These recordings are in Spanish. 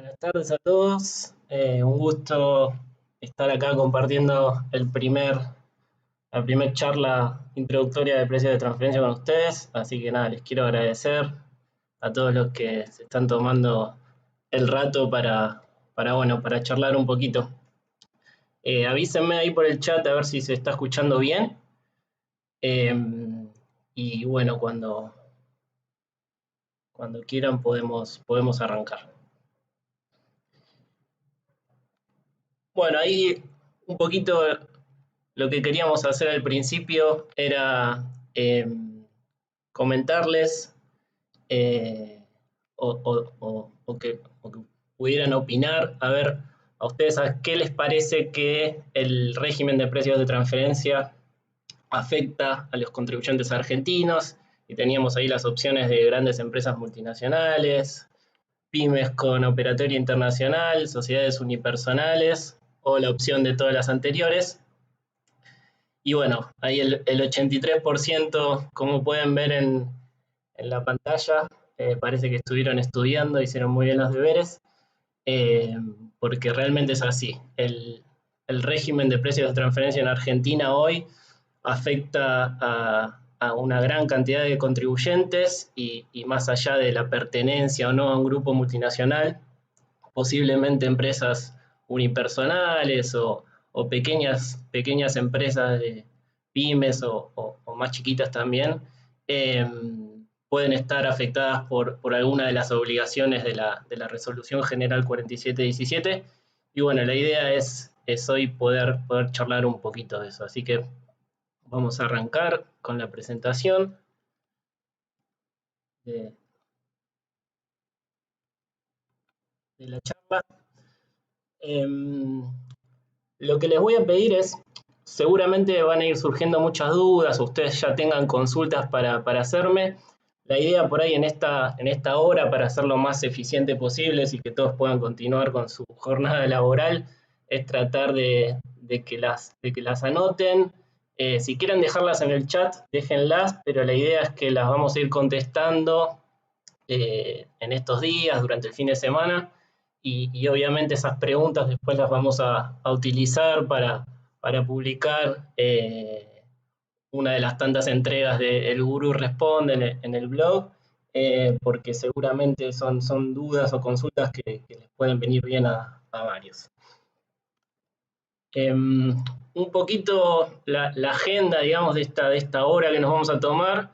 Buenas tardes a todos. Un gusto estar acá compartiendo la primer charla introductoria de precios de transferencia con ustedes. Así que nada, les quiero agradecer a todos los que se están tomando el rato para charlar un poquito. Avísenme ahí por el chat a ver si se está escuchando bien. Y bueno, cuando quieran podemos arrancar. Bueno, ahí un poquito lo que queríamos hacer al principio era comentarles o que pudieran opinar, a ver a ustedes a qué les parece que el régimen de precios de transferencia afecta a los contribuyentes argentinos, y teníamos ahí las opciones de grandes empresas multinacionales, pymes con operatoria internacional, sociedades unipersonales, o la opción de todas las anteriores. Y bueno, ahí el 83%, como pueden ver en la pantalla, parece que estuvieron estudiando, hicieron muy bien los deberes, porque realmente es así. El régimen de precios de transferencia en Argentina hoy afecta a una gran cantidad de contribuyentes y más allá de la pertenencia o no a un grupo multinacional, posiblemente empresas unipersonales o pequeñas empresas de pymes o más chiquitas también, pueden estar afectadas por alguna de las obligaciones de la Resolución General 4717. Y bueno, la idea es hoy poder charlar un poquito de eso. Así que vamos a arrancar con la presentación de la charla. Lo que les voy a pedir es, seguramente van a ir surgiendo muchas dudas, ustedes ya tengan consultas para hacerme. La idea por ahí en esta hora, para hacer lo más eficiente posible y que todos puedan continuar con su jornada laboral, es tratar de que las anoten. Si quieren dejarlas en el chat, déjenlas, pero la idea es que las vamos a ir contestando en estos días, durante el fin de semana, y obviamente esas preguntas después las vamos a utilizar para publicar una de las tantas entregas de El Gurú Responde en el blog, porque seguramente son dudas o consultas que les pueden venir bien a varios. Un poquito la agenda, digamos, de esta hora que nos vamos a tomar,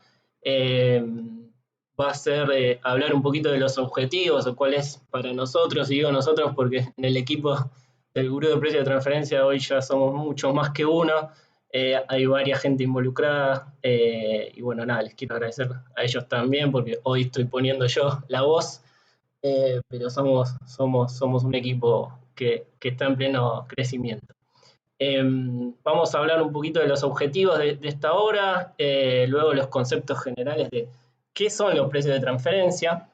va a ser hablar un poquito de los objetivos, o cuál es para nosotros, y digo nosotros porque en el equipo del Gurú de Precio de Transferencia hoy ya somos muchos más que uno, hay varias gente involucrada, y bueno, nada, les quiero agradecer a ellos también, porque hoy estoy poniendo yo la voz, pero somos un equipo que está en pleno crecimiento. Vamos a hablar un poquito de los objetivos de esta obra, luego los conceptos generales de qué son los precios de transferencia,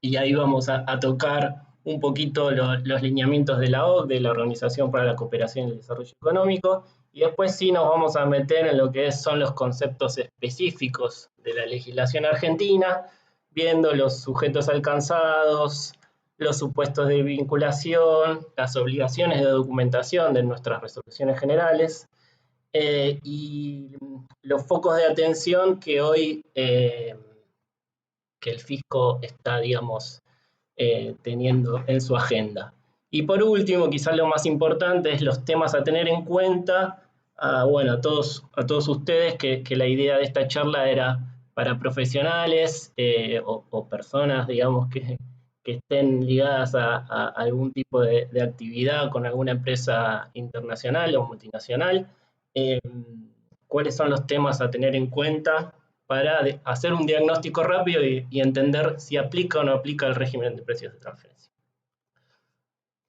y ahí vamos a tocar un poquito los lineamientos de la OCDE, de la Organización para la Cooperación y el Desarrollo Económico, y después sí nos vamos a meter en lo que son los conceptos específicos de la legislación argentina, viendo los sujetos alcanzados, los supuestos de vinculación, las obligaciones de documentación de nuestras resoluciones generales, y los focos de atención que hoy que el fisco está, digamos, teniendo en su agenda. Y por último, quizás lo más importante, es los temas a tener en cuenta. Bueno, a todos ustedes, que la idea de esta charla era para profesionales o personas, digamos, que estén ligadas a algún tipo de actividad con alguna empresa internacional o multinacional. ¿Cuáles son los temas a tener en cuenta para hacer un diagnóstico rápido y entender si aplica o no aplica el régimen de precios de transferencia?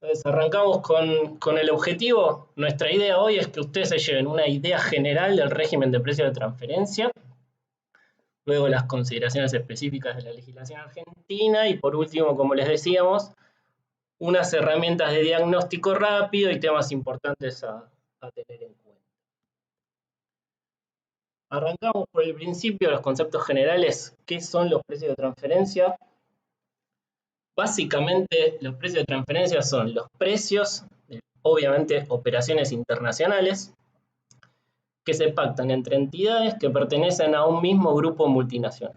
Entonces, arrancamos con el objetivo. Nuestra idea hoy es que ustedes se lleven una idea general del régimen de precios de transferencia, luego las consideraciones específicas de la legislación argentina, y por último, como les decíamos, unas herramientas de diagnóstico rápido y temas importantes a tener en cuenta. Arrancamos por el principio, los conceptos generales. ¿Qué son los precios de transferencia? Básicamente, los precios de transferencia son los precios de, obviamente, operaciones internacionales que se pactan entre entidades que pertenecen a un mismo grupo multinacional.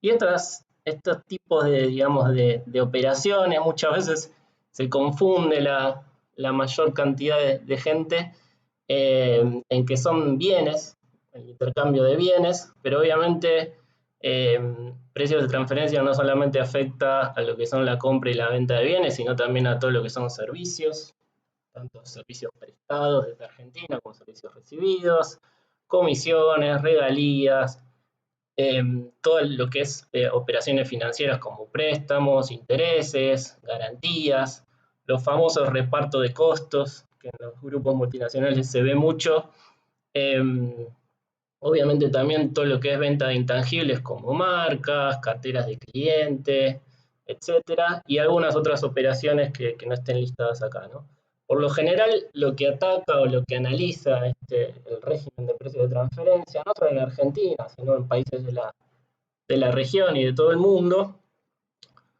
Y estos tipos de, digamos, de operaciones, muchas veces se confunde la mayor cantidad de gente en que son bienes, el intercambio de bienes, pero obviamente precios de transferencia no solamente afecta a lo que son la compra y la venta de bienes, sino también a todo lo que son servicios, tanto servicios prestados desde Argentina como servicios recibidos, comisiones, regalías, todo lo que es operaciones financieras como préstamos, intereses, garantías, los famosos repartos de costos, que en los grupos multinacionales se ve mucho. Obviamente también todo lo que es venta de intangibles como marcas, carteras de cliente, etcétera, y algunas otras operaciones que no estén listadas acá, ¿no? Por lo general, lo que ataca o lo que analiza el régimen de precios de transferencia, no solo en Argentina, sino en países de la región y de todo el mundo,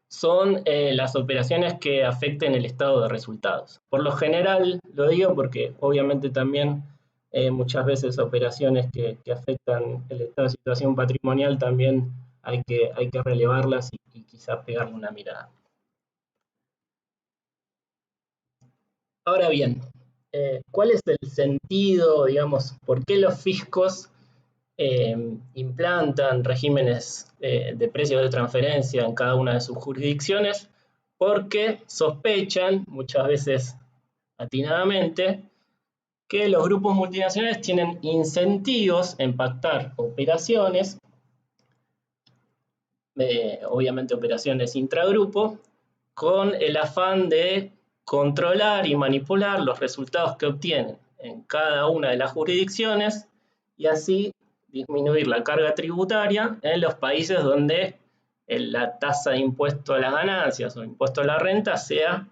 son las operaciones que afecten el estado de resultados. Por lo general, lo digo porque obviamente también muchas veces operaciones que afectan el estado de situación patrimonial también hay que relevarlas y quizás pegarle una mirada. Ahora bien, ¿cuál es el sentido, digamos, por qué los fiscos implantan regímenes de precios de transferencia en cada una de sus jurisdicciones? Porque sospechan, muchas veces atinadamente, que los grupos multinacionales tienen incentivos en pactar operaciones, obviamente operaciones intragrupo, con el afán de controlar y manipular los resultados que obtienen en cada una de las jurisdicciones y así disminuir la carga tributaria en los países donde la tasa de impuesto a las ganancias o impuesto a la renta sea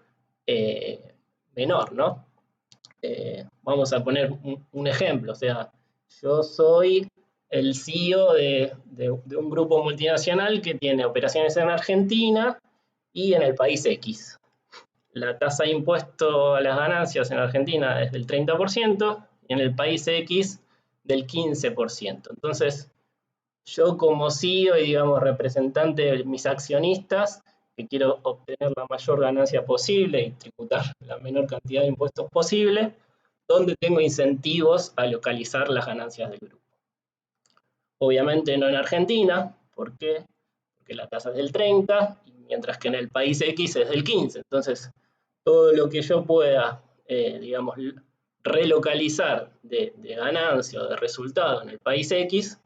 menor, ¿no? Vamos a poner un ejemplo, o sea, yo soy el CEO de un grupo multinacional que tiene operaciones en Argentina y en el país X. La tasa de impuesto a las ganancias en Argentina es del 30% y en el país X del 15%. Entonces, yo como CEO y, digamos, representante de mis accionistas, que quiero obtener la mayor ganancia posible y tributar la menor cantidad de impuestos posible, donde tengo incentivos a localizar las ganancias del grupo. Obviamente no en Argentina, ¿por qué? Porque la tasa es del 30, mientras que en el país X es del 15. Entonces, todo lo que yo pueda, digamos, relocalizar de ganancia o de resultado en el país X,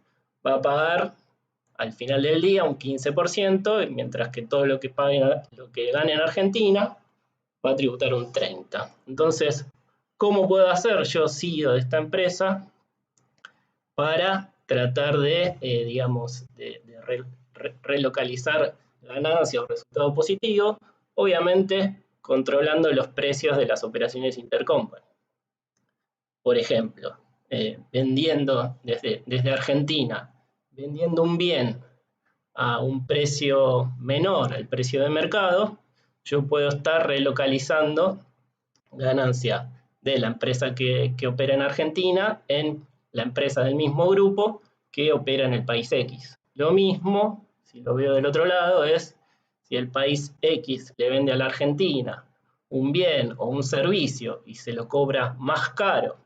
va a pagar al final del día un 15%, mientras que todo lo que gane en Argentina va a tributar un 30%. Entonces, ¿cómo puedo hacer yo, CEO de esta empresa, para tratar de, digamos, de relocalizar ganancias o resultado positivo? Obviamente, controlando los precios de las operaciones intercompany. Por ejemplo, vendiendo desde Argentina, vendiendo un bien a un precio menor al precio de mercado, yo puedo estar relocalizando ganancia de la empresa que opera en Argentina en la empresa del mismo grupo que opera en el país X. Lo mismo, si lo veo del otro lado, es si el país X le vende a la Argentina un bien o un servicio y se lo cobra más caro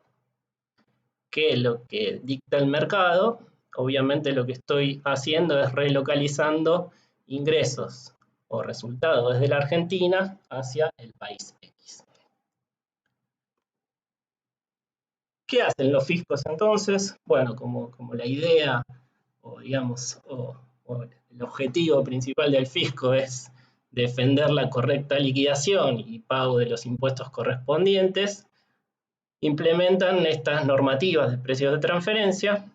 que lo que dicta el mercado, obviamente lo que estoy haciendo es relocalizando ingresos o resultados desde la Argentina hacia el país X. ¿Qué hacen los fiscos entonces? Bueno, como la idea o digamos o el objetivo principal del fisco es defender la correcta liquidación y pago de los impuestos correspondientes, implementan estas normativas de precios de transferencia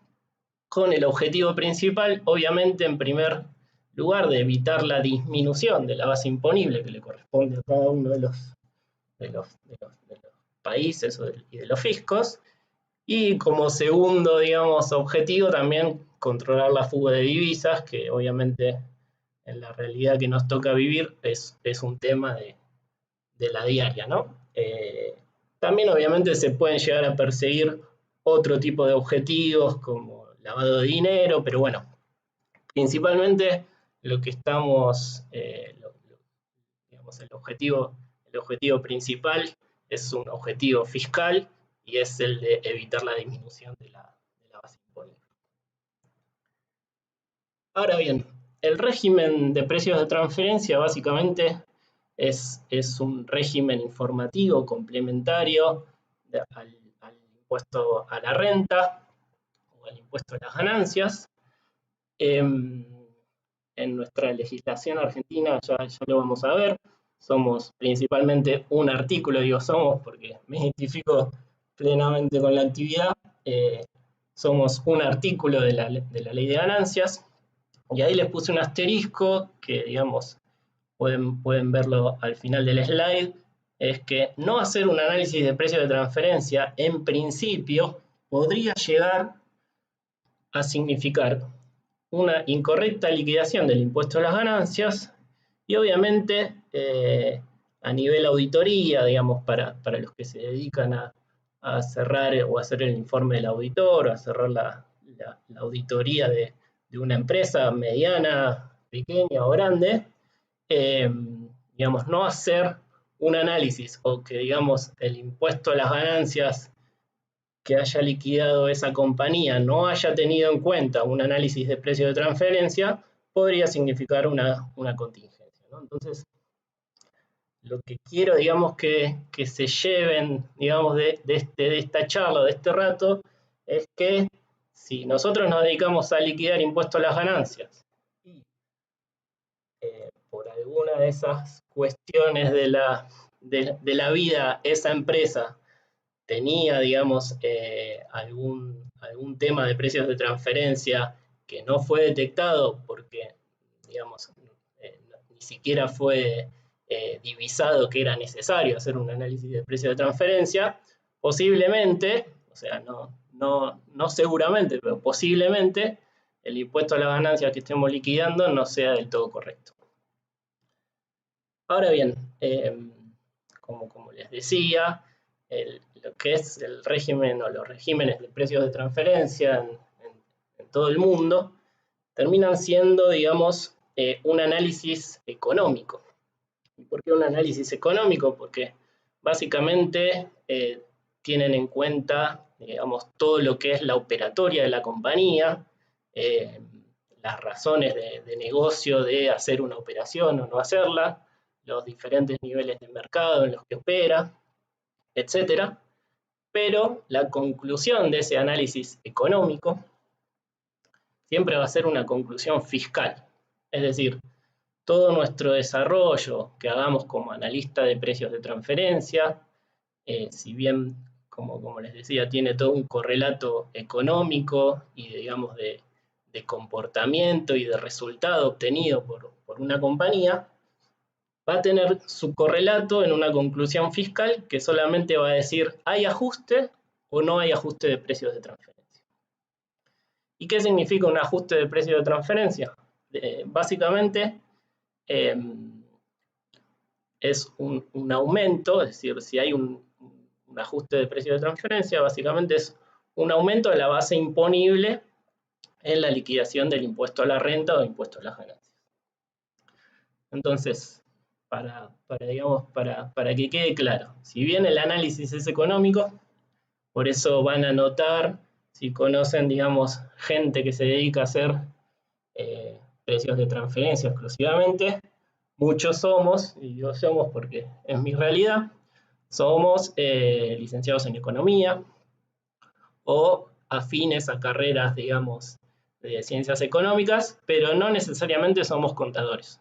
con el objetivo principal, obviamente, en primer lugar, de evitar la disminución de la base imponible que le corresponde a cada uno de los países y de los fiscos, y como segundo, digamos, objetivo también controlar la fuga de divisas, que obviamente en la realidad que nos toca vivir es un tema de la diaria, ¿no? También obviamente se pueden llegar a perseguir otro tipo de objetivos como lavado de dinero, pero bueno, principalmente lo que estamos, digamos, el objetivo principal es un objetivo fiscal y es el de evitar la disminución de la base imponible. Ahora bien, el régimen de precios de transferencia básicamente es un régimen informativo complementario al impuesto a la renta o al impuesto a las ganancias. En nuestra legislación argentina, ya lo vamos a ver, somos principalmente un artículo, digo somos porque me identifico plenamente con la actividad, somos un artículo de la ley de ganancias, y ahí les puse un asterisco que, digamos, pueden verlo al final del slide, es que no hacer un análisis de precio de transferencia en principio podría llegar a significar una incorrecta liquidación del impuesto a las ganancias y obviamente a nivel auditoría, digamos, para los que se dedican a cerrar o hacer el informe del auditor, o a cerrar la auditoría de una empresa mediana, pequeña o grande, digamos, no hacer un análisis o que, digamos, el impuesto a las ganancias que haya liquidado esa compañía no haya tenido en cuenta un análisis de precio de transferencia, podría significar una contingencia, ¿no? Entonces, lo que quiero, digamos, que se lleven, digamos, de esta charla, de este rato, es que si nosotros nos dedicamos a liquidar impuestos a las ganancias y por alguna de esas cuestiones de la vida, esa empresa tenía, digamos, algún tema de precios de transferencia que no fue detectado porque, digamos, ni siquiera fue divisado que era necesario hacer un análisis de precios de transferencia, posiblemente, o sea, no seguramente, pero posiblemente el impuesto a la ganancia que estemos liquidando no sea del todo correcto. Ahora bien, como les decía, lo que es el régimen o los regímenes de precios de transferencia en todo el mundo terminan siendo, digamos, un análisis económico. ¿Y por qué un análisis económico? Porque básicamente tienen en cuenta, digamos, todo lo que es la operatoria de la compañía, las razones de negocio de hacer una operación o no hacerla, los diferentes niveles de mercado en los que opera, etcétera. Pero la conclusión de ese análisis económico siempre va a ser una conclusión fiscal. Es decir, todo nuestro desarrollo que hagamos como analista de precios de transferencia, si bien, como les decía, tiene todo un correlato económico y, digamos, de comportamiento y de resultado obtenido por una compañía, va a tener su correlato en una conclusión fiscal que solamente va a decir ¿hay ajuste o no hay ajuste de precios de transferencia? ¿Y qué significa un ajuste de precio de transferencia? Básicamente es un aumento, es decir, si hay un ajuste de precio de transferencia, básicamente es un aumento de la base imponible en la liquidación del impuesto a la renta o impuesto a las ganancias. Entonces, para que quede claro, si bien el análisis es económico, por eso van a notar, si conocen, digamos, gente que se dedica a hacer precios de transferencia exclusivamente, muchos somos, y yo somos porque es mi realidad, somos licenciados en economía o afines a carreras, digamos, de ciencias económicas, pero no necesariamente somos contadores.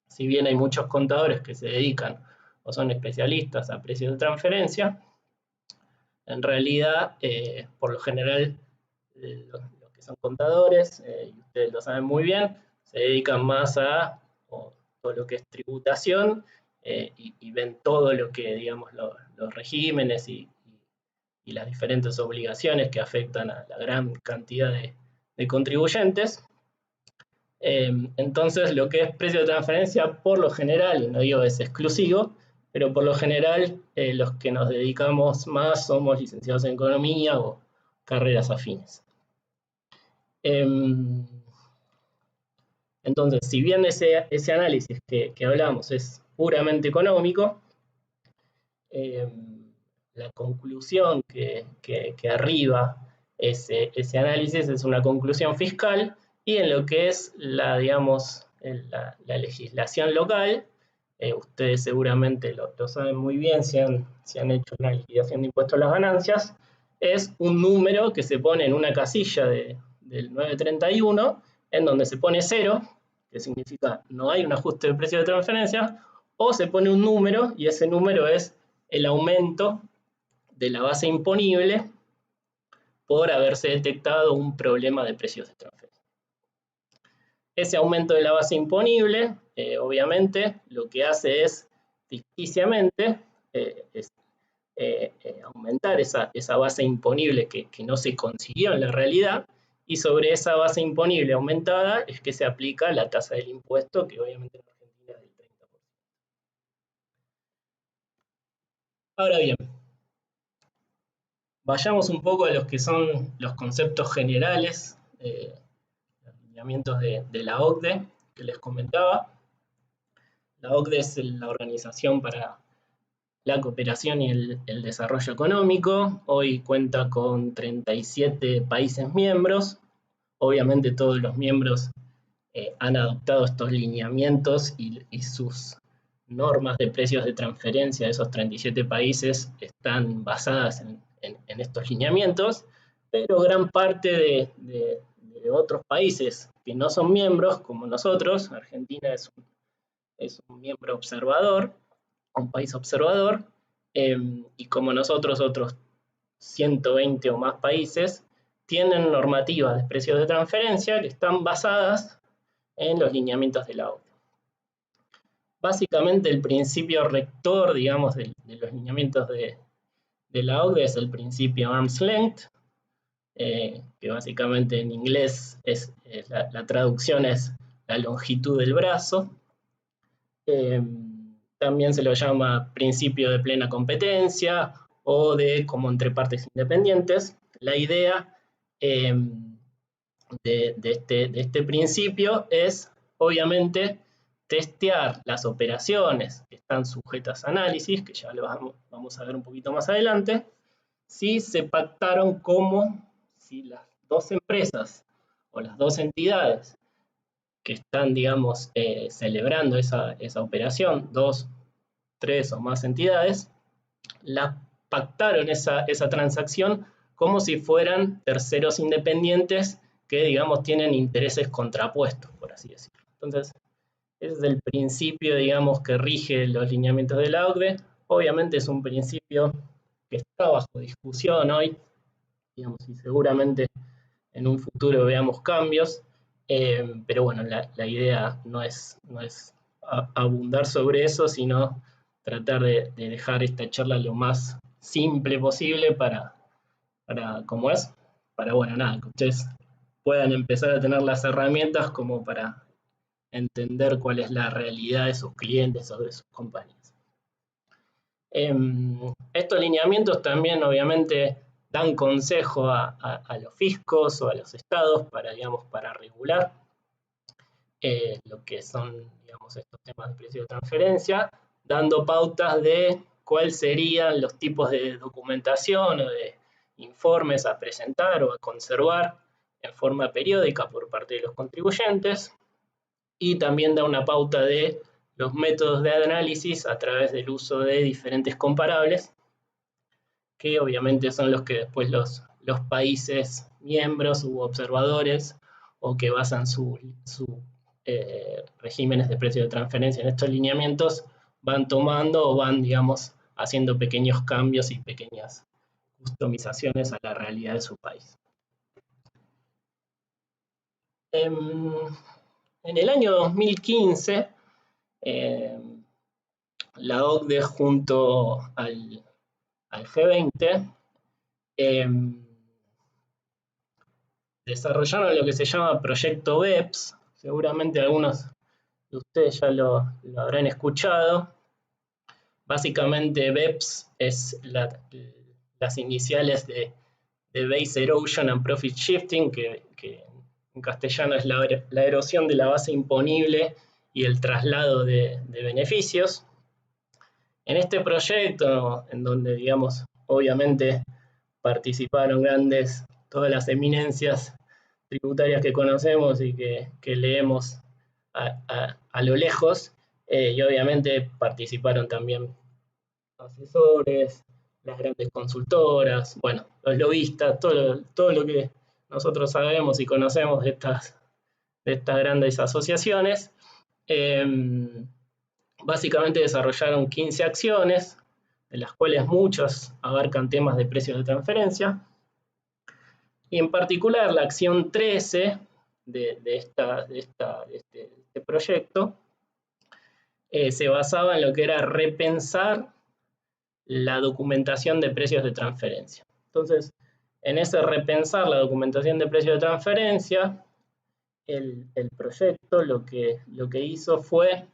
Si bien hay muchos contadores que se dedican o son especialistas a precios de transferencia, en realidad, por lo general, los que son contadores, y ustedes lo saben muy bien, se dedican más a todo lo que es tributación y ven todo lo que, digamos, los regímenes y las diferentes obligaciones que afectan a la gran cantidad de contribuyentes. Entonces, lo que es precio de transferencia, por lo general, y no digo es exclusivo, pero por lo general los que nos dedicamos más somos licenciados en economía o carreras afines. Entonces, si bien ese análisis que hablamos es puramente económico, la conclusión que arriba ese análisis es una conclusión fiscal, y en lo que es digamos, la legislación local, ustedes seguramente lo saben muy bien si han hecho una liquidación de impuestos a las ganancias, es un número que se pone en una casilla del 931, en donde se pone 0, que significa no hay un ajuste de precio de transferencia, o se pone un número, y ese número es el aumento de la base imponible por haberse detectado un problema de precios de transferencia. Ese aumento de la base imponible, obviamente, lo que hace es, ficticiamente, aumentar esa base imponible que no se consiguió en la realidad, y sobre esa base imponible aumentada es que se aplica la tasa del impuesto, que obviamente en Argentina es del 30%. Ahora bien, vayamos un poco a los que son los conceptos generales, los lineamientos de la OCDE que les comentaba. La OCDE es la Organización para la Cooperación y el Desarrollo Económico. Hoy cuenta con 37 países miembros. Obviamente todos los miembros han adoptado estos lineamientos y sus normas de precios de transferencia de esos 37 países están basadas en estos lineamientos, pero gran parte de otros países que no son miembros, como nosotros, Argentina es un miembro observador, un país observador, y como nosotros otros 120 o más países, tienen normativas de precios de transferencia que están basadas en los lineamientos de la OCDE. Básicamente el principio rector, digamos, de los lineamientos de la OCDE es el principio arm's length, que básicamente en inglés la traducción es la longitud del brazo. También se lo llama principio de plena competencia o de como entre partes independientes. La idea de este principio es, obviamente, testear las operaciones que están sujetas a análisis, que ya lo vamos a ver un poquito más adelante, si se pactaron como si las dos empresas o las dos entidades que están, digamos, celebrando esa operación, 2, 3 o más entidades, la pactaron esa transacción como si fueran terceros independientes que, digamos, tienen intereses contrapuestos, por así decirlo. Entonces, ese es el principio, digamos, que rige los lineamientos de la OCDE. Obviamente es un principio que está bajo discusión hoy, digamos, y seguramente en un futuro veamos cambios, pero bueno, la idea no es abundar sobre eso, sino tratar de dejar esta charla lo más simple posible para ¿cómo es? Para, bueno, nada, que ustedes puedan empezar a tener las herramientas como para entender cuál es la realidad de sus clientes o de sus compañías. Estos lineamientos también, obviamente, dan consejo a los fiscos o a los estados para, digamos, para regular lo que son, digamos, estos temas de precio de transferencia, dando pautas de cuáles serían los tipos de documentación o de informes a presentar o a conservar en forma periódica por parte de los contribuyentes, y también da una pauta de los métodos de análisis a través del uso de diferentes comparables, que obviamente son los que después los países miembros u observadores o que basan sus regímenes de precio de transferencia en estos lineamientos van tomando o van, digamos, haciendo pequeños cambios y pequeñas customizaciones a la realidad de su país. En el año 2015, la OCDE junto al G20 desarrollaron lo que se llama Proyecto BEPS, seguramente algunos de ustedes ya lo habrán escuchado. Básicamente BEPS es las iniciales de Base Erosion and Profit Shifting, que en castellano es la erosión de la base imponible y el traslado de beneficios. En este proyecto, en donde, digamos, obviamente participaron todas las eminencias tributarias que conocemos y que leemos a lo lejos, y obviamente participaron también asesores, las grandes consultoras, bueno, los lobistas, todo lo que nosotros sabemos y conocemos de estas grandes asociaciones. Básicamente desarrollaron 15 acciones, de las cuales muchas abarcan temas de precios de transferencia, y en particular la acción 13 de este proyecto se basaba en lo que era repensar la documentación de precios de transferencia. Entonces, en ese repensar la documentación de precios de transferencia, el proyecto lo que hizo fue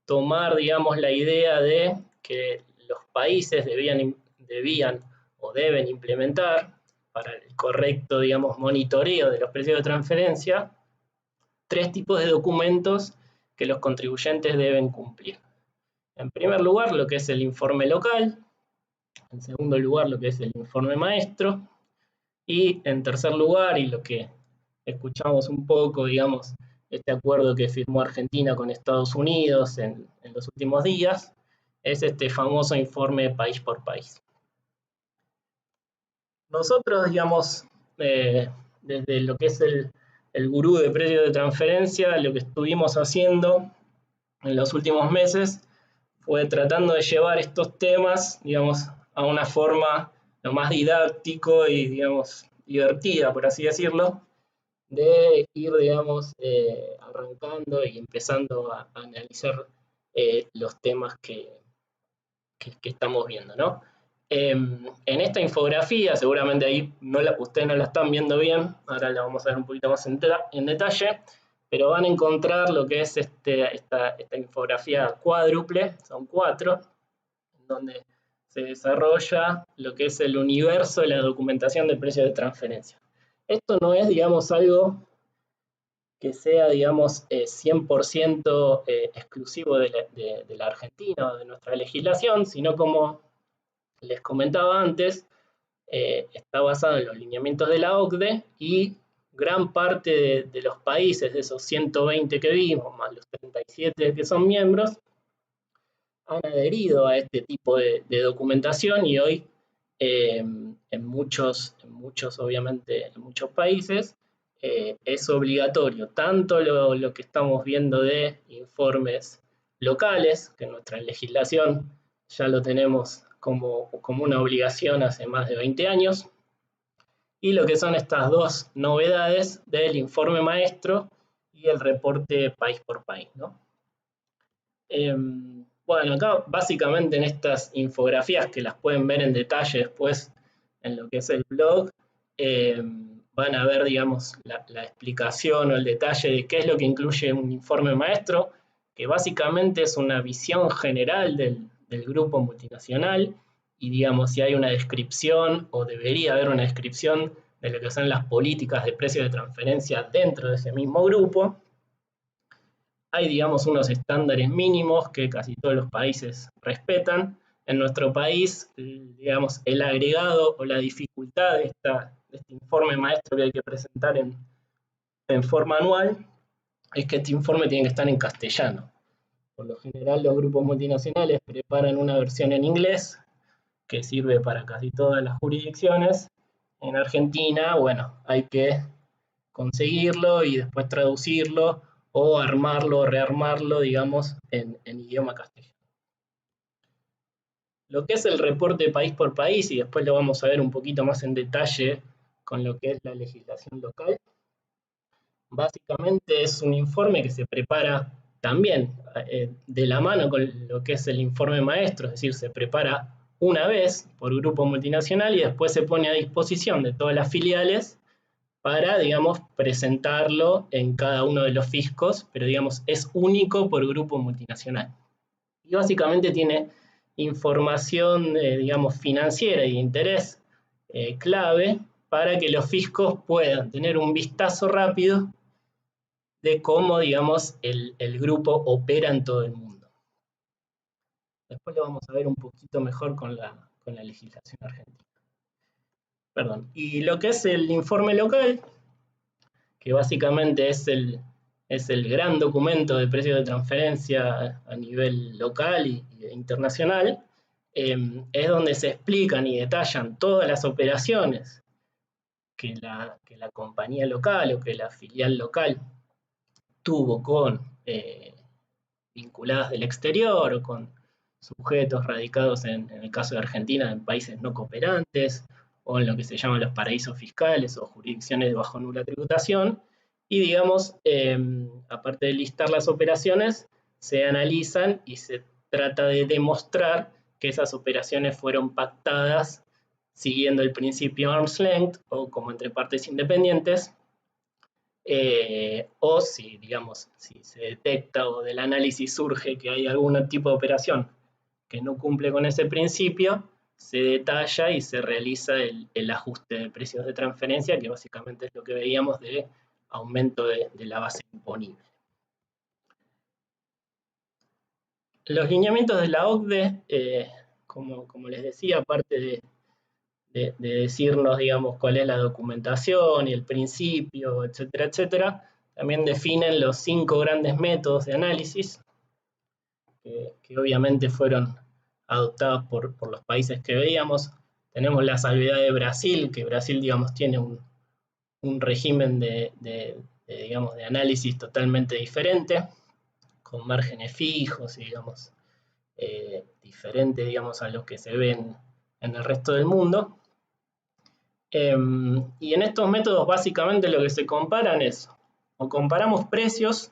tomar, digamos, la idea de que los países debían o deben implementar para el correcto, digamos, monitoreo de los precios de transferencia 3 tipos de documentos que los contribuyentes deben cumplir. En primer lugar, lo que es el informe local. En segundo lugar, lo que es el informe maestro. Y en tercer lugar, y lo que escuchamos un poco, digamos, este acuerdo que firmó Argentina con Estados Unidos en los últimos días, es este famoso informe país por país. Nosotros, digamos, desde lo que es el gurú de precios de transferencia, lo que estuvimos haciendo en los últimos meses fue tratando de llevar estos temas, digamos, a una forma lo más didáctico y, digamos, divertida, por así decirlo, de ir, digamos, arrancando y empezando a analizar los temas que estamos viendo, ¿no? En esta infografía, seguramente ahí ustedes no la están viendo bien, ahora la vamos a ver un poquito más en detalle, pero van a encontrar lo que es esta infografía cuádruple, son 4, en donde se desarrolla lo que es el universo de la documentación de precios de transferencia. Esto no es, digamos, algo que sea, digamos, 100% exclusivo de la Argentina o de nuestra legislación, sino, como les comentaba antes, está basado en los lineamientos de la OCDE, y gran parte de los países, de esos 120 que vimos, más los 37 que son miembros, han adherido a este tipo de documentación, y hoy en muchos países es obligatorio, tanto lo que estamos viendo de informes locales, que en nuestra legislación ya lo tenemos como una obligación hace más de 20 años, y lo que son estas 2 novedades del informe maestro y el reporte país por país, ¿no? Bueno, acá básicamente en estas infografías, que las pueden ver en detalle después en lo que es el blog, van a ver, digamos, la explicación o el detalle de qué es lo que incluye un informe maestro, que básicamente es una visión general del grupo multinacional, y, digamos, si hay una descripción, o debería haber una descripción de lo que son las políticas de precios de transferencia dentro de ese mismo grupo. Hay, digamos, unos estándares mínimos que casi todos los países respetan. En nuestro país, digamos, el agregado o la dificultad de este informe maestro que hay que presentar en forma anual es que este informe tiene que estar en castellano. Por lo general, los grupos multinacionales preparan una versión en inglés que sirve para casi todas las jurisdicciones. En Argentina, bueno, hay que conseguirlo y después traducirlo, o armarlo o rearmarlo, digamos, en idioma castellano. Lo que es el reporte país por país, y después lo vamos a ver un poquito más en detalle con lo que es la legislación local, básicamente es un informe que se prepara también de la mano con lo que es el informe maestro, es decir, se prepara una vez por grupo multinacional y después se pone a disposición de todas las filiales para, digamos, presentarlo en cada uno de los fiscos, pero, digamos, es único por grupo multinacional. Y básicamente tiene información, digamos, financiera y de interés clave para que los fiscos puedan tener un vistazo rápido de cómo, digamos, el grupo opera en todo el mundo. Después lo vamos a ver un poquito mejor con la legislación argentina. Perdón. Y lo que es el informe local, que básicamente es el gran documento de precios de transferencia a nivel local y internacional, es donde se explican y detallan todas las operaciones que la compañía local o que la filial local tuvo con vinculadas del exterior o con sujetos radicados en el caso de Argentina en países no cooperantes o en lo que se llaman los paraísos fiscales o jurisdicciones de bajo nula tributación. Y digamos, aparte de listar las operaciones, se analizan y se trata de demostrar que esas operaciones fueron pactadas siguiendo el principio arm's length o como entre partes independientes, o si, digamos, si se detecta o del análisis surge que hay algún tipo de operación que no cumple con ese principio, se detalla y se realiza el ajuste de precios de transferencia, que básicamente es lo que veíamos de aumento de la base imponible. Los lineamientos de la OCDE, como les decía, aparte de decirnos, digamos, cuál es la documentación y el principio, etcétera, etcétera, también definen los 5 grandes métodos de análisis, que obviamente fueron adoptados por los países que veíamos. Tenemos la salvedad de Brasil, que Brasil, digamos, tiene un régimen digamos, de análisis totalmente diferente, con márgenes fijos, digamos, diferente, digamos, a los que se ven en el resto del mundo. Y en estos métodos básicamente lo que se comparan es, o comparamos precios,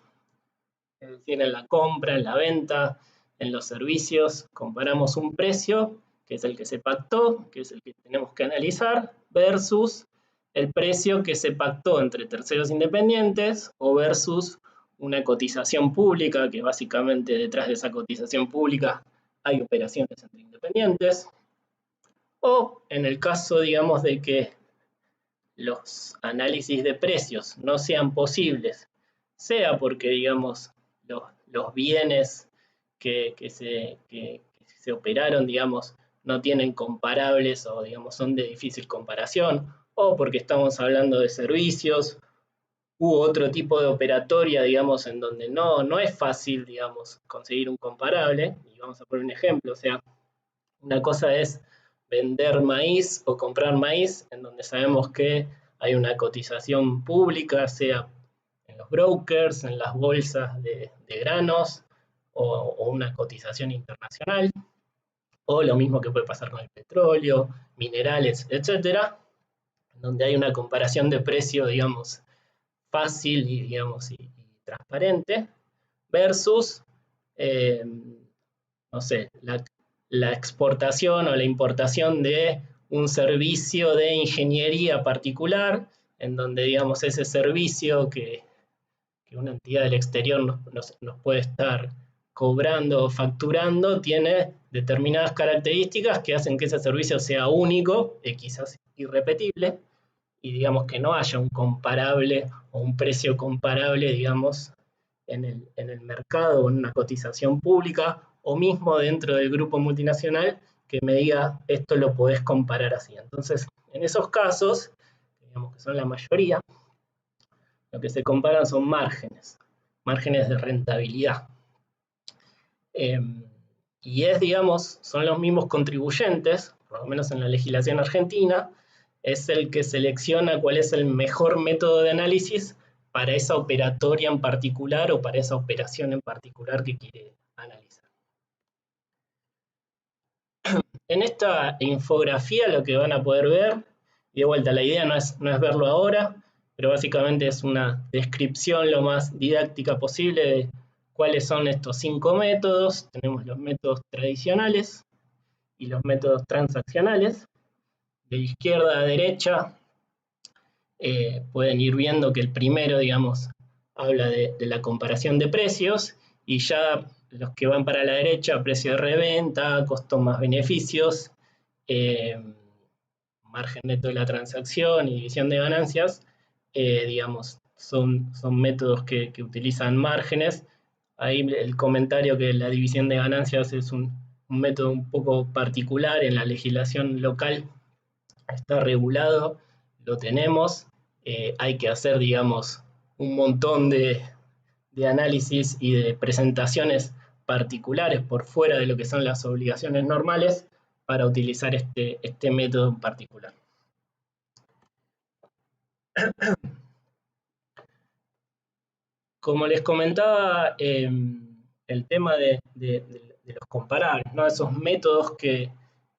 es decir, en la compra, en la venta, en los servicios, comparamos un precio, que es el que se pactó, que es el que tenemos que analizar, versus el precio que se pactó entre terceros independientes o versus una cotización pública, que básicamente detrás de esa cotización pública hay operaciones entre independientes. O en el caso, digamos, de que los análisis de precios no sean posibles, sea porque, digamos, los bienes que se operaron, digamos, no tienen comparables o, digamos, son de difícil comparación, o porque estamos hablando de servicios u otro tipo de operatoria, digamos, en donde no es fácil, digamos, conseguir un comparable. Y vamos a poner un ejemplo, o sea, una cosa es vender maíz o comprar maíz, en donde sabemos que hay una cotización pública, sea en los brokers, en las bolsas de granos, o una cotización internacional, o lo mismo que puede pasar con el petróleo, minerales, etcétera, donde hay una comparación de precio, digamos, fácil y, digamos, y transparente, versus, no sé, la exportación o la importación de un servicio de ingeniería particular, en donde, digamos, ese servicio que una entidad del exterior nos puede estar cobrando o facturando, tiene determinadas características que hacen que ese servicio sea único y quizás irrepetible, y digamos que no haya un comparable o un precio comparable, digamos, en el mercado o en una cotización pública, o mismo dentro del grupo multinacional, que me diga esto lo podés comparar así. Entonces, en esos casos, digamos que son la mayoría, lo que se comparan son márgenes de rentabilidad. Y digamos, son los mismos contribuyentes, por lo menos en la legislación argentina, es el que selecciona cuál es el mejor método de análisis para esa operatoria en particular o para esa operación en particular que quiere analizar. En esta infografía lo que van a poder ver, y de vuelta la idea no es verlo ahora, pero básicamente es una descripción lo más didáctica posible de cuáles son estos 5 métodos. Tenemos los métodos tradicionales y los métodos transaccionales. De izquierda a derecha pueden ir viendo que el primero, digamos, habla de la comparación de precios, y ya los que van para la derecha, precio de reventa, costo más beneficios, margen neto de la transacción y división de ganancias, digamos, son métodos que utilizan márgenes. Ahí el comentario que la división de ganancias es un método un poco particular en la legislación local, está regulado, lo tenemos, hay que hacer, digamos, un montón de análisis y de presentaciones particulares por fuera de lo que son las obligaciones normales para utilizar este método en particular. Como les comentaba, el tema de los comparables, ¿no? Esos métodos que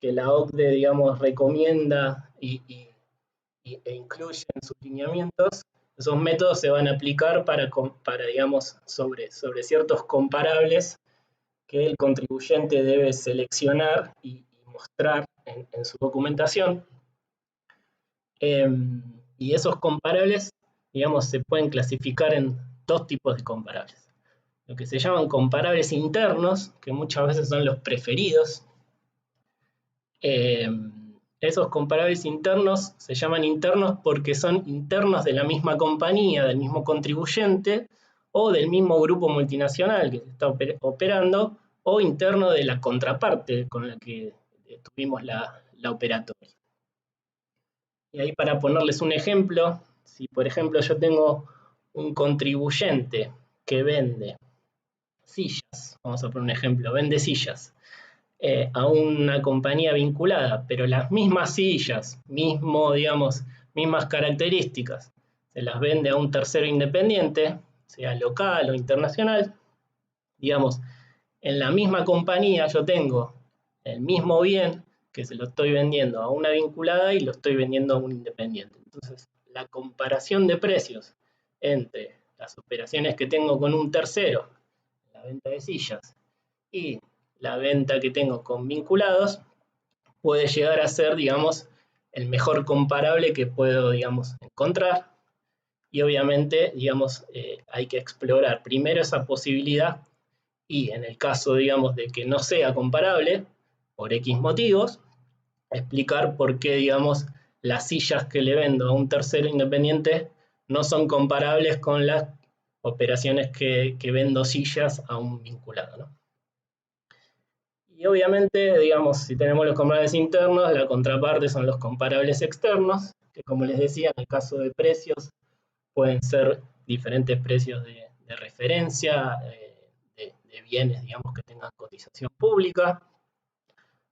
la OCDE, digamos, recomienda e incluye en sus lineamientos, esos métodos se van a aplicar para digamos, sobre ciertos comparables que el contribuyente debe seleccionar y mostrar en su documentación. Y esos comparables, digamos, se pueden clasificar en dos tipos de comparables. Lo que se llaman comparables internos, que muchas veces son los preferidos. Esos comparables internos se llaman internos porque son internos de la misma compañía, del mismo contribuyente o del mismo grupo multinacional que se está operando, o interno de la contraparte con la que tuvimos la operatoria. Y ahí, para ponerles un ejemplo, si por ejemplo yo tengo un contribuyente que vende sillas, vamos a poner un ejemplo, vende sillas a una compañía vinculada, pero las mismas sillas, digamos, mismas características, se las vende a un tercero independiente, sea local o internacional, digamos, en la misma compañía yo tengo el mismo bien que se lo estoy vendiendo a una vinculada y lo estoy vendiendo a un independiente. Entonces, la comparación de precios entre las operaciones que tengo con un tercero, la venta de sillas, y la venta que tengo con vinculados, puede llegar a ser, digamos, el mejor comparable que puedo, digamos, encontrar. Y obviamente, digamos, hay que explorar primero esa posibilidad, y en el caso, digamos, de que no sea comparable, por X motivos, explicar por qué, digamos, las sillas que le vendo a un tercero independiente no son comparables con las operaciones que vendo sillas a un vinculado, ¿no? Y obviamente, digamos, si tenemos los comparables internos, la contraparte son los comparables externos, que como les decía, en el caso de precios, pueden ser diferentes precios de referencia, de bienes, digamos, que tengan cotización pública.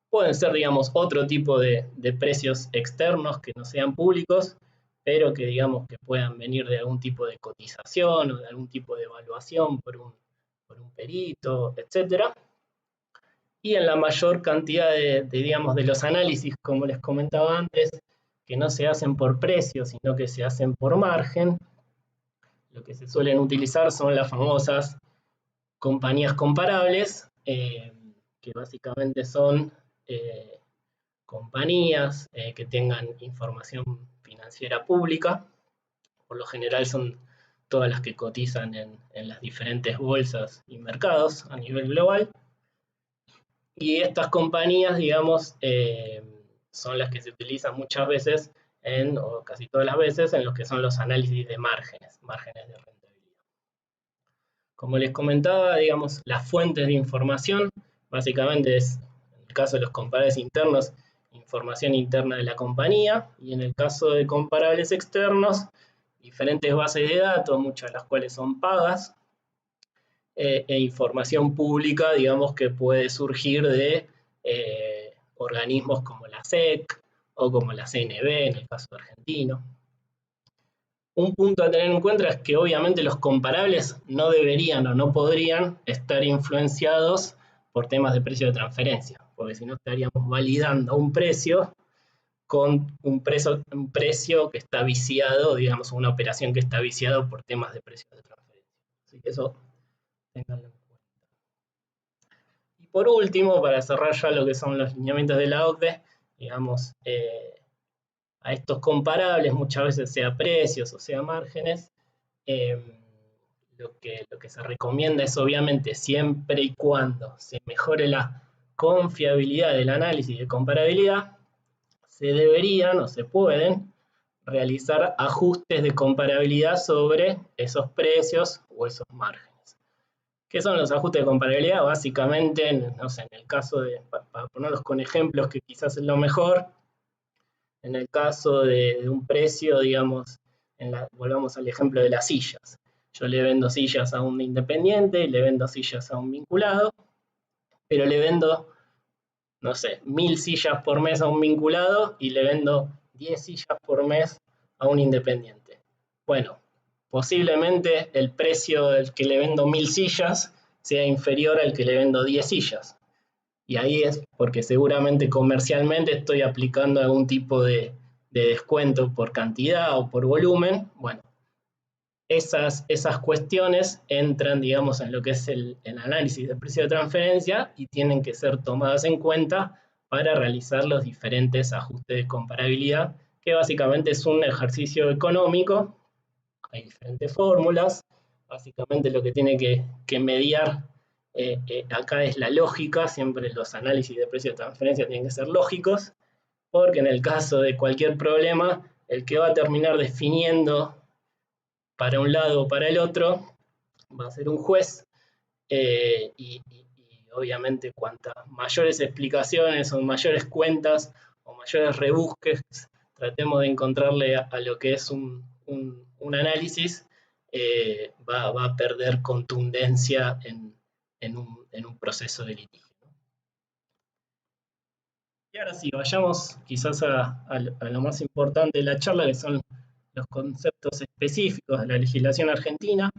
Pueden ser, digamos, otro tipo de precios externos que no sean públicos, pero que, digamos, que puedan venir de algún tipo de cotización o de algún tipo de evaluación por un perito, etcétera. Y en la mayor cantidad digamos, de los análisis, como les comentaba antes, que no se hacen por precio, sino que se hacen por margen, lo que se suelen utilizar son las famosas compañías comparables, que básicamente son compañías que tengan información financiera pública. Por lo general son todas las que cotizan en las diferentes bolsas y mercados a nivel global. Y estas compañías, digamos, son las que se utilizan muchas veces, o casi todas las veces, en lo que son los análisis de márgenes de rentabilidad. Como les comentaba, digamos, las fuentes de información, básicamente es, en el caso de los comparables internos, información interna de la compañía, y en el caso de comparables externos, diferentes bases de datos, muchas de las cuales son pagas, e información pública, digamos, que puede surgir de organismos como la SEC o como la CNB en el caso argentino. Un punto a tener en cuenta es que obviamente los comparables no deberían o no podrían estar influenciados por temas de precio de transferencia, porque si no estaríamos validando un precio con un precio que está viciado, digamos, una operación que está viciado por temas de precios de transferencia. Así que eso, tenganlo en cuenta. Y por último, para cerrar ya lo que son los lineamientos de la OCDE, digamos, a estos comparables, muchas veces sea precios o sea márgenes, lo que se recomienda es obviamente siempre y cuando se mejore la confiabilidad del análisis de comparabilidad, se deberían o se pueden realizar ajustes de comparabilidad sobre esos precios o esos márgenes. ¿Qué son los ajustes de comparabilidad? Básicamente, no sé, en el caso de, para ponerlos con ejemplos que quizás es lo mejor, en el caso de un precio, digamos, volvamos al ejemplo de las sillas. Yo le vendo sillas a un independiente, le vendo sillas a un vinculado, pero le vendo, no sé, 1000 sillas por mes a un vinculado y le vendo 10 sillas por mes a un independiente. Bueno, posiblemente el precio del que le vendo 1000 sillas sea inferior al que le vendo 10 sillas. Y ahí es porque seguramente comercialmente estoy aplicando algún tipo de descuento por cantidad o por volumen. Bueno, esas cuestiones entran, digamos, en lo que es el análisis de precio de transferencia y tienen que ser tomadas en cuenta para realizar los diferentes ajustes de comparabilidad, que básicamente es un ejercicio económico. Hay diferentes fórmulas. Básicamente lo que tiene que mediar acá es la lógica. Siempre los análisis de precio de transferencia tienen que ser lógicos, porque en el caso de cualquier problema, el que va a terminar definiendo para un lado o para el otro va a ser un juez, y obviamente cuantas mayores explicaciones o mayores cuentas o mayores rebusques tratemos de encontrarle a lo que es un análisis, va a perder contundencia en un proceso de litigio. Y ahora sí, vayamos quizás a lo más importante de la charla, que son los conceptos específicos de la legislación argentina.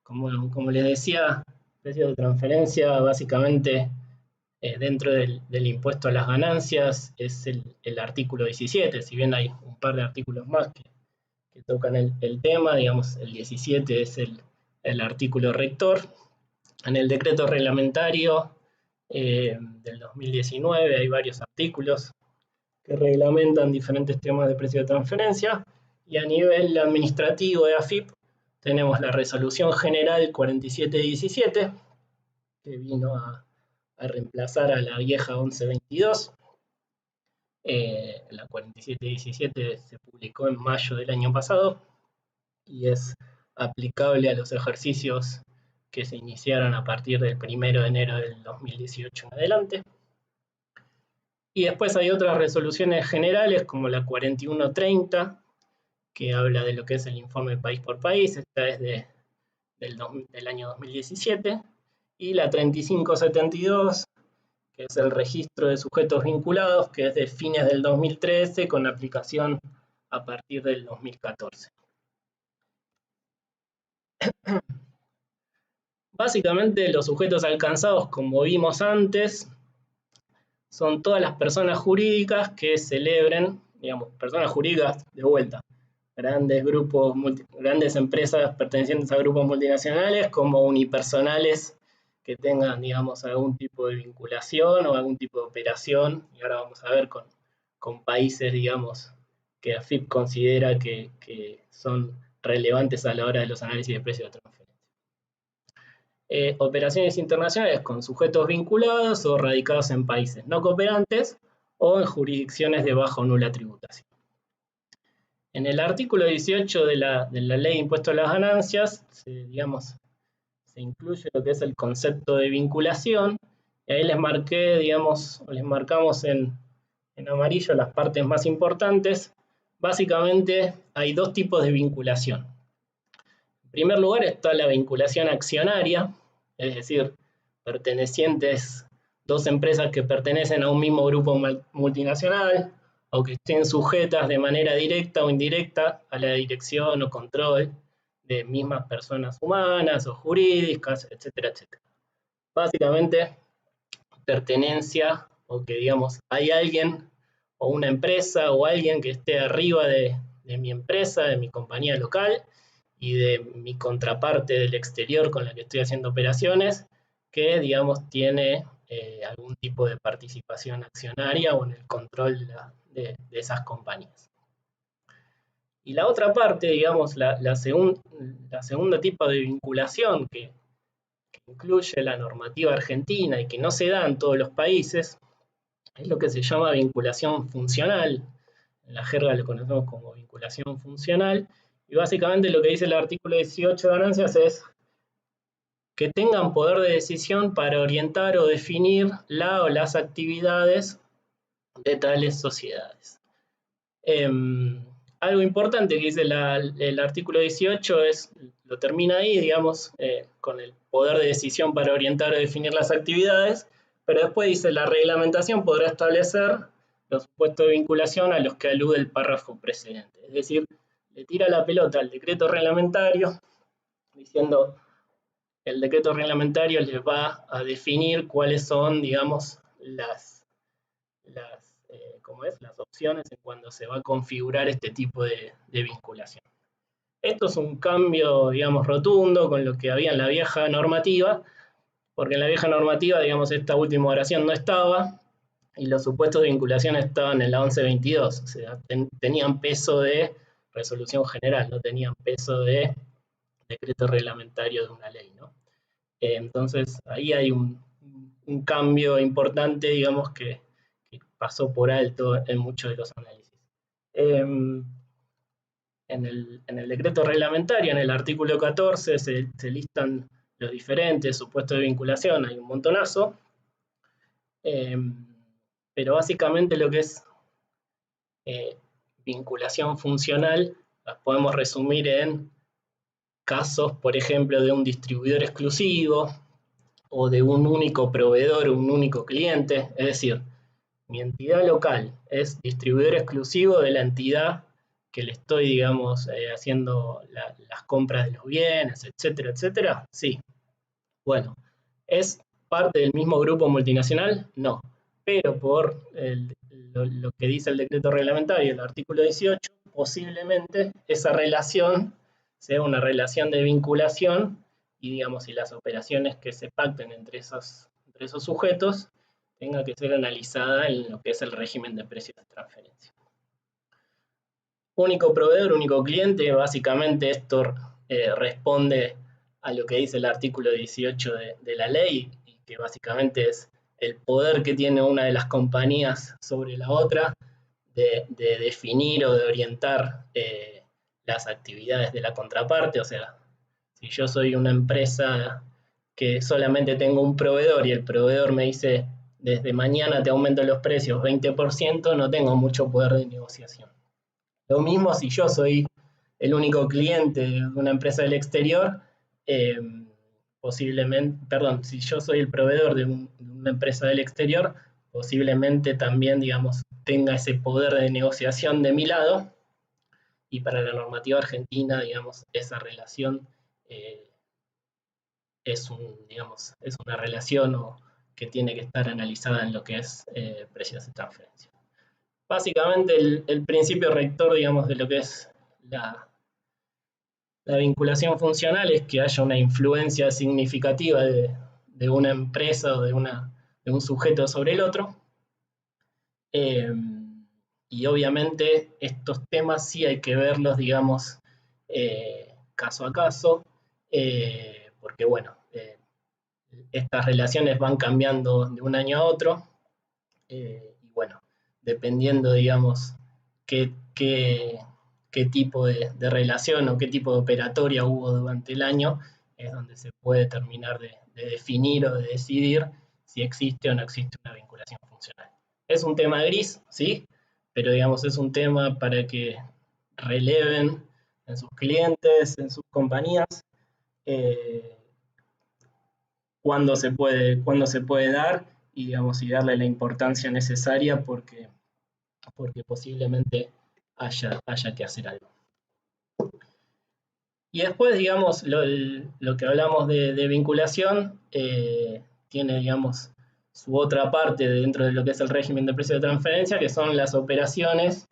Como les decía, precios de transferencia básicamente dentro del impuesto a las ganancias es el artículo 17, si bien hay un par de artículos más que tocan el tema, digamos, el 17 es el artículo rector. En el decreto reglamentario del 2019 hay varios artículos que reglamentan diferentes temas de precio de transferencia, y a nivel administrativo de AFIP tenemos la resolución general 4717, que vino a reemplazar a la vieja 1122. La 4717 se publicó en mayo del año pasado y es aplicable a los ejercicios que se iniciaron a partir del 1 de enero del 2018 en adelante. Y después hay otras resoluciones generales como la 4130, que habla de lo que es el informe país por país, esta es del año 2017, y la 3572, que es el registro de sujetos vinculados, que es de fines del 2013 con aplicación a partir del 2014. Básicamente los sujetos alcanzados, como vimos antes, son todas las personas jurídicas que celebren, digamos, personas jurídicas de vuelta, grandes grupos, grandes empresas pertenecientes a grupos multinacionales como unipersonales que tengan, digamos, algún tipo de vinculación o algún tipo de operación, y ahora vamos a ver con países, digamos, que AFIP considera que son relevantes a la hora de los análisis de precios de transferencia. Operaciones internacionales con sujetos vinculados o radicados en países no cooperantes o en jurisdicciones de baja o nula tributación. En el artículo 18 de la Ley de Impuesto a las Ganancias, digamos, se incluye lo que es el concepto de vinculación, y ahí les marqué, digamos, les marcamos en amarillo las partes más importantes. Básicamente hay dos tipos de vinculación. En primer lugar está la vinculación accionaria, es decir, pertenecientes, dos empresas que pertenecen a un mismo grupo multinacional o que estén sujetas de manera directa o indirecta a la dirección o control de mismas personas humanas o jurídicas, etcétera, etcétera. Básicamente, pertenencia, o que digamos, hay alguien o una empresa o alguien que esté arriba de mi empresa, de mi compañía local y de mi contraparte del exterior con la que estoy haciendo operaciones, que digamos tiene algún tipo de participación accionaria o en el control de esas compañías. Y la otra parte, digamos, la segunda tipo de vinculación que incluye la normativa argentina y que no se da en todos los países, es lo que se llama vinculación funcional. En la jerga lo conocemos como vinculación funcional, y básicamente lo que dice el artículo 18 de ganancias es que tengan poder de decisión para orientar o definir la o las actividades de tales sociedades. Algo importante que dice el artículo 18 es, lo termina ahí, digamos, con el poder de decisión para orientar o definir las actividades, pero después dice, la reglamentación podrá establecer los supuestos de vinculación a los que alude el párrafo precedente. Es decir, le tira la pelota al decreto reglamentario, diciendo, el decreto reglamentario les va a definir cuáles son, digamos, las opciones en cuando se va a configurar este tipo de vinculación. Esto es un cambio, digamos, rotundo con lo que había en la vieja normativa, porque en la vieja normativa, digamos, esta última oración no estaba, y los supuestos de vinculación estaban en la 1122, o sea, tenían peso de resolución general, no tenían peso de decreto reglamentario de una ley, ¿no? Entonces, ahí hay un cambio importante, digamos, que pasó por alto en muchos de los análisis. En el decreto reglamentario, en el artículo 14, se listan los diferentes supuestos de vinculación, hay un montonazo, pero básicamente lo que es vinculación funcional las podemos resumir en casos, por ejemplo, de un distribuidor exclusivo o de un único proveedor o un único cliente, es decir, mi entidad local es distribuidor exclusivo de la entidad que le estoy, digamos, haciendo las compras de los bienes, etcétera, etcétera. Sí. Bueno, ¿es parte del mismo grupo multinacional? No. Pero por lo que dice el decreto reglamentario, el artículo 18, posiblemente esa relación sea una relación de vinculación y, digamos, si las operaciones que se pacten entre esos sujetos tenga que ser analizada en lo que es el régimen de precios de transferencia. Único proveedor, único cliente, básicamente esto responde a lo que dice el artículo 18 de la ley, y que básicamente es el poder que tiene una de las compañías sobre la otra de definir o de orientar las actividades de la contraparte. O sea, si yo soy una empresa que solamente tengo un proveedor y el proveedor me dice, desde mañana te aumento los precios 20%, no tengo mucho poder de negociación. Lo mismo si yo soy el único cliente de una empresa del exterior, si yo soy el proveedor de una empresa del exterior, posiblemente también, digamos, tenga ese poder de negociación de mi lado, y para la normativa argentina, digamos, esa relación es una relación que tiene que estar analizada en lo que es precios de transferencia. Básicamente el principio rector, digamos, de lo que es la vinculación funcional es que haya una influencia significativa de una empresa o de un sujeto sobre el otro. Y obviamente estos temas sí hay que verlos, digamos, caso a caso, porque bueno, estas relaciones van cambiando de un año a otro, y bueno, dependiendo, digamos, qué tipo de relación o qué tipo de operatoria hubo durante el año, es donde se puede terminar de definir o de decidir si existe o no existe una vinculación funcional. Es un tema gris, ¿sí? Pero digamos, es un tema para que releven en sus clientes, en sus compañías, cuándo se puede dar y, digamos, y darle la importancia necesaria porque posiblemente haya que hacer algo. Y después, digamos, lo que hablamos de vinculación tiene, digamos, su otra parte dentro de lo que es el régimen de precios de transferencia, que son las operaciones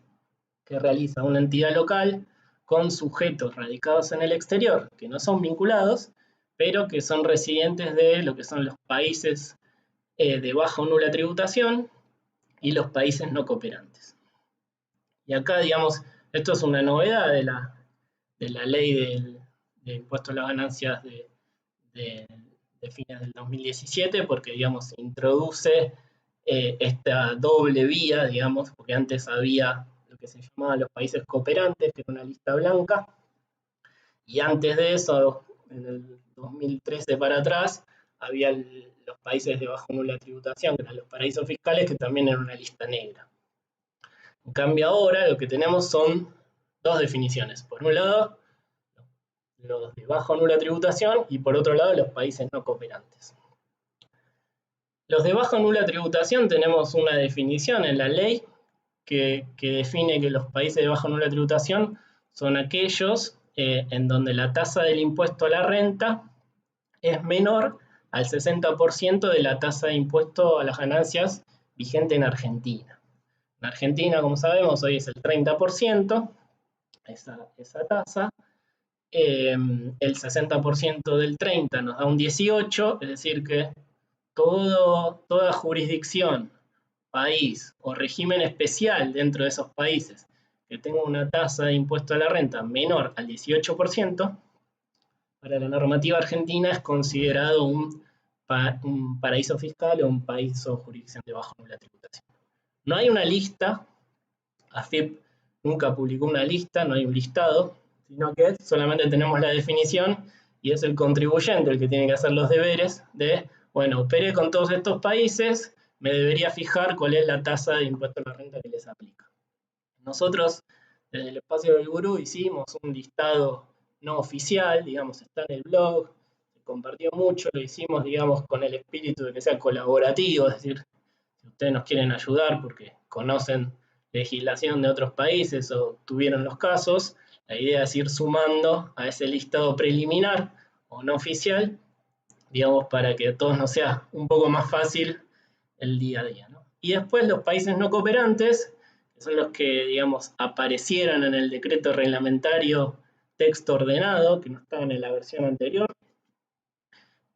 que realiza una entidad local con sujetos radicados en el exterior, que no son vinculados, pero que son residentes de lo que son los países de baja o nula tributación y los países no cooperantes. Y acá, digamos, esto es una novedad de la ley de impuesto a las ganancias de fines del 2017, porque, digamos, se introduce esta doble vía, digamos, porque antes había lo que se llamaba los países cooperantes, que era una lista blanca, y antes de eso, en el 2013 para atrás, había los países de baja o nula tributación, que eran los paraísos fiscales, que también eran una lista negra. En cambio ahora lo que tenemos son dos definiciones. Por un lado, los de baja o nula tributación, y por otro lado, los países no cooperantes. Los de baja o nula tributación tenemos una definición en la ley que define que los países de baja o nula tributación son aquellos en donde la tasa del impuesto a la renta es menor al 60% de la tasa de impuesto a las ganancias vigente en Argentina. En Argentina, como sabemos, hoy es el 30%, esa tasa. El 60% del 30 nos da un 18, es decir que toda jurisdicción, país o régimen especial dentro de esos países que tenga una tasa de impuesto a la renta menor al 18%, para la normativa argentina es considerado un paraíso fiscal o un país o jurisdicción de baja o nula tributación. No hay una lista, AFIP nunca publicó una lista, no hay un listado, sino que solamente tenemos la definición y es el contribuyente el que tiene que hacer los deberes de, bueno, operé con todos estos países, me debería fijar cuál es la tasa de impuesto a la renta que les aplica. Nosotros, desde el espacio del gurú, hicimos un listado no oficial, digamos, está en el blog, se compartió mucho, lo hicimos, digamos, con el espíritu de que sea colaborativo, es decir, si ustedes nos quieren ayudar porque conocen legislación de otros países o tuvieron los casos, la idea es ir sumando a ese listado preliminar o no oficial, digamos, para que a todos nos sea un poco más fácil el día a día, ¿no? Y después los países no cooperantes, que son los que, digamos, aparecieron en el decreto reglamentario texto ordenado, que no estaban en la versión anterior,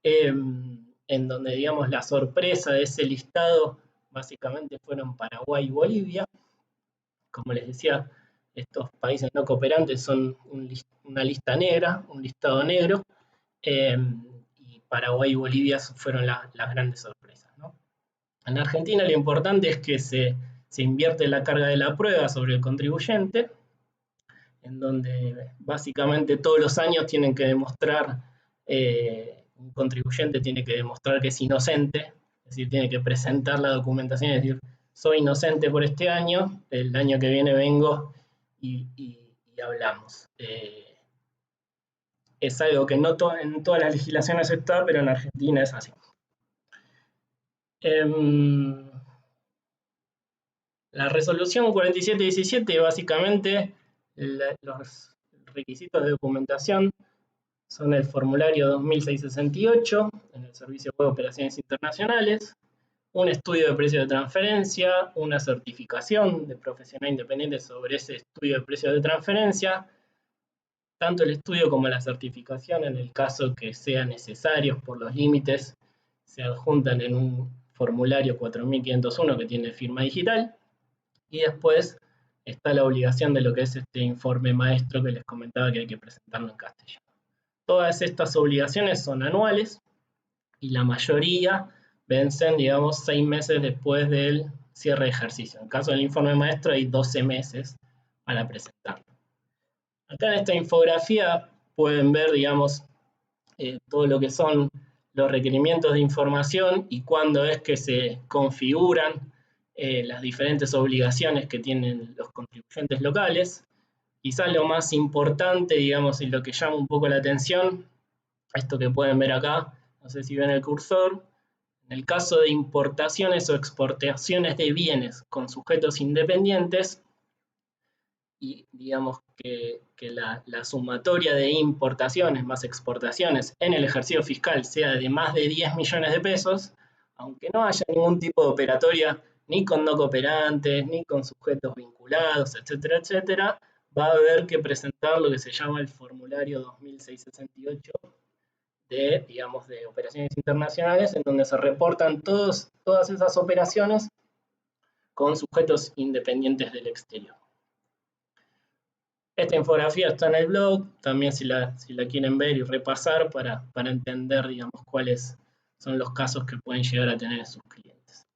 en donde, digamos, la sorpresa de ese listado básicamente fueron Paraguay y Bolivia. Como les decía, estos países no cooperantes son una lista negra, un listado negro, y Paraguay y Bolivia fueron las grandes sorpresas, ¿no? En Argentina lo importante es que se invierte la carga de la prueba sobre el contribuyente, en donde básicamente todos los años tienen que demostrar, un contribuyente tiene que demostrar que es inocente, es decir, tiene que presentar la documentación y decir, soy inocente por este año, el año que viene vengo y hablamos. Es algo que no en todas las legislaciones está, pero en Argentina es así. La resolución 4717, básicamente, los requisitos de documentación son el formulario 2668 en el Servicio Web de Operaciones Internacionales, un estudio de precio de transferencia, una certificación de profesional independiente sobre ese estudio de precio de transferencia, tanto el estudio como la certificación, en el caso que sean necesarios por los límites, se adjuntan en un formulario 4501 que tiene firma digital, y después está la obligación de lo que es este informe maestro que les comentaba que hay que presentarlo en castellano. Todas estas obligaciones son anuales y la mayoría vencen, digamos, 6 meses después del cierre de ejercicio. En el caso del informe maestro hay 12 meses para presentarlo. Acá en esta infografía pueden ver, digamos, todo lo que son los requerimientos de información y cuándo es que se configuran las diferentes obligaciones que tienen los contribuyentes locales. Quizás lo más importante, digamos, y lo que llama un poco la atención, esto que pueden ver acá, no sé si ven el cursor, en el caso de importaciones o exportaciones de bienes con sujetos independientes, y digamos que la sumatoria de importaciones más exportaciones en el ejercicio fiscal sea de más de 10 millones de pesos, aunque no haya ningún tipo de operatoria ni con no cooperantes, ni con sujetos vinculados, etcétera, etcétera, va a haber que presentar lo que se llama el formulario 2668 digamos, de operaciones internacionales, en donde se reportan todas esas operaciones con sujetos independientes del exterior. Esta infografía está en el blog, también si la quieren ver y repasar para entender, digamos, cuáles son los casos que pueden llegar a tener sus clientes.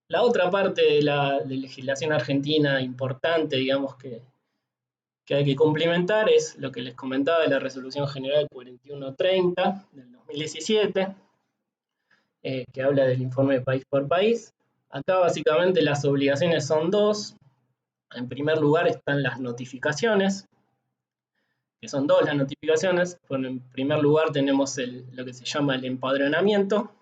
La otra parte de la legislación argentina importante, digamos, que hay que cumplimentar es lo que les comentaba de la Resolución General 4130 del 2017, que habla del informe país por país. Acá básicamente las obligaciones son dos. En primer lugar están las notificaciones, que son dos las notificaciones. Bueno, en primer lugar tenemos lo que se llama el empadronamiento,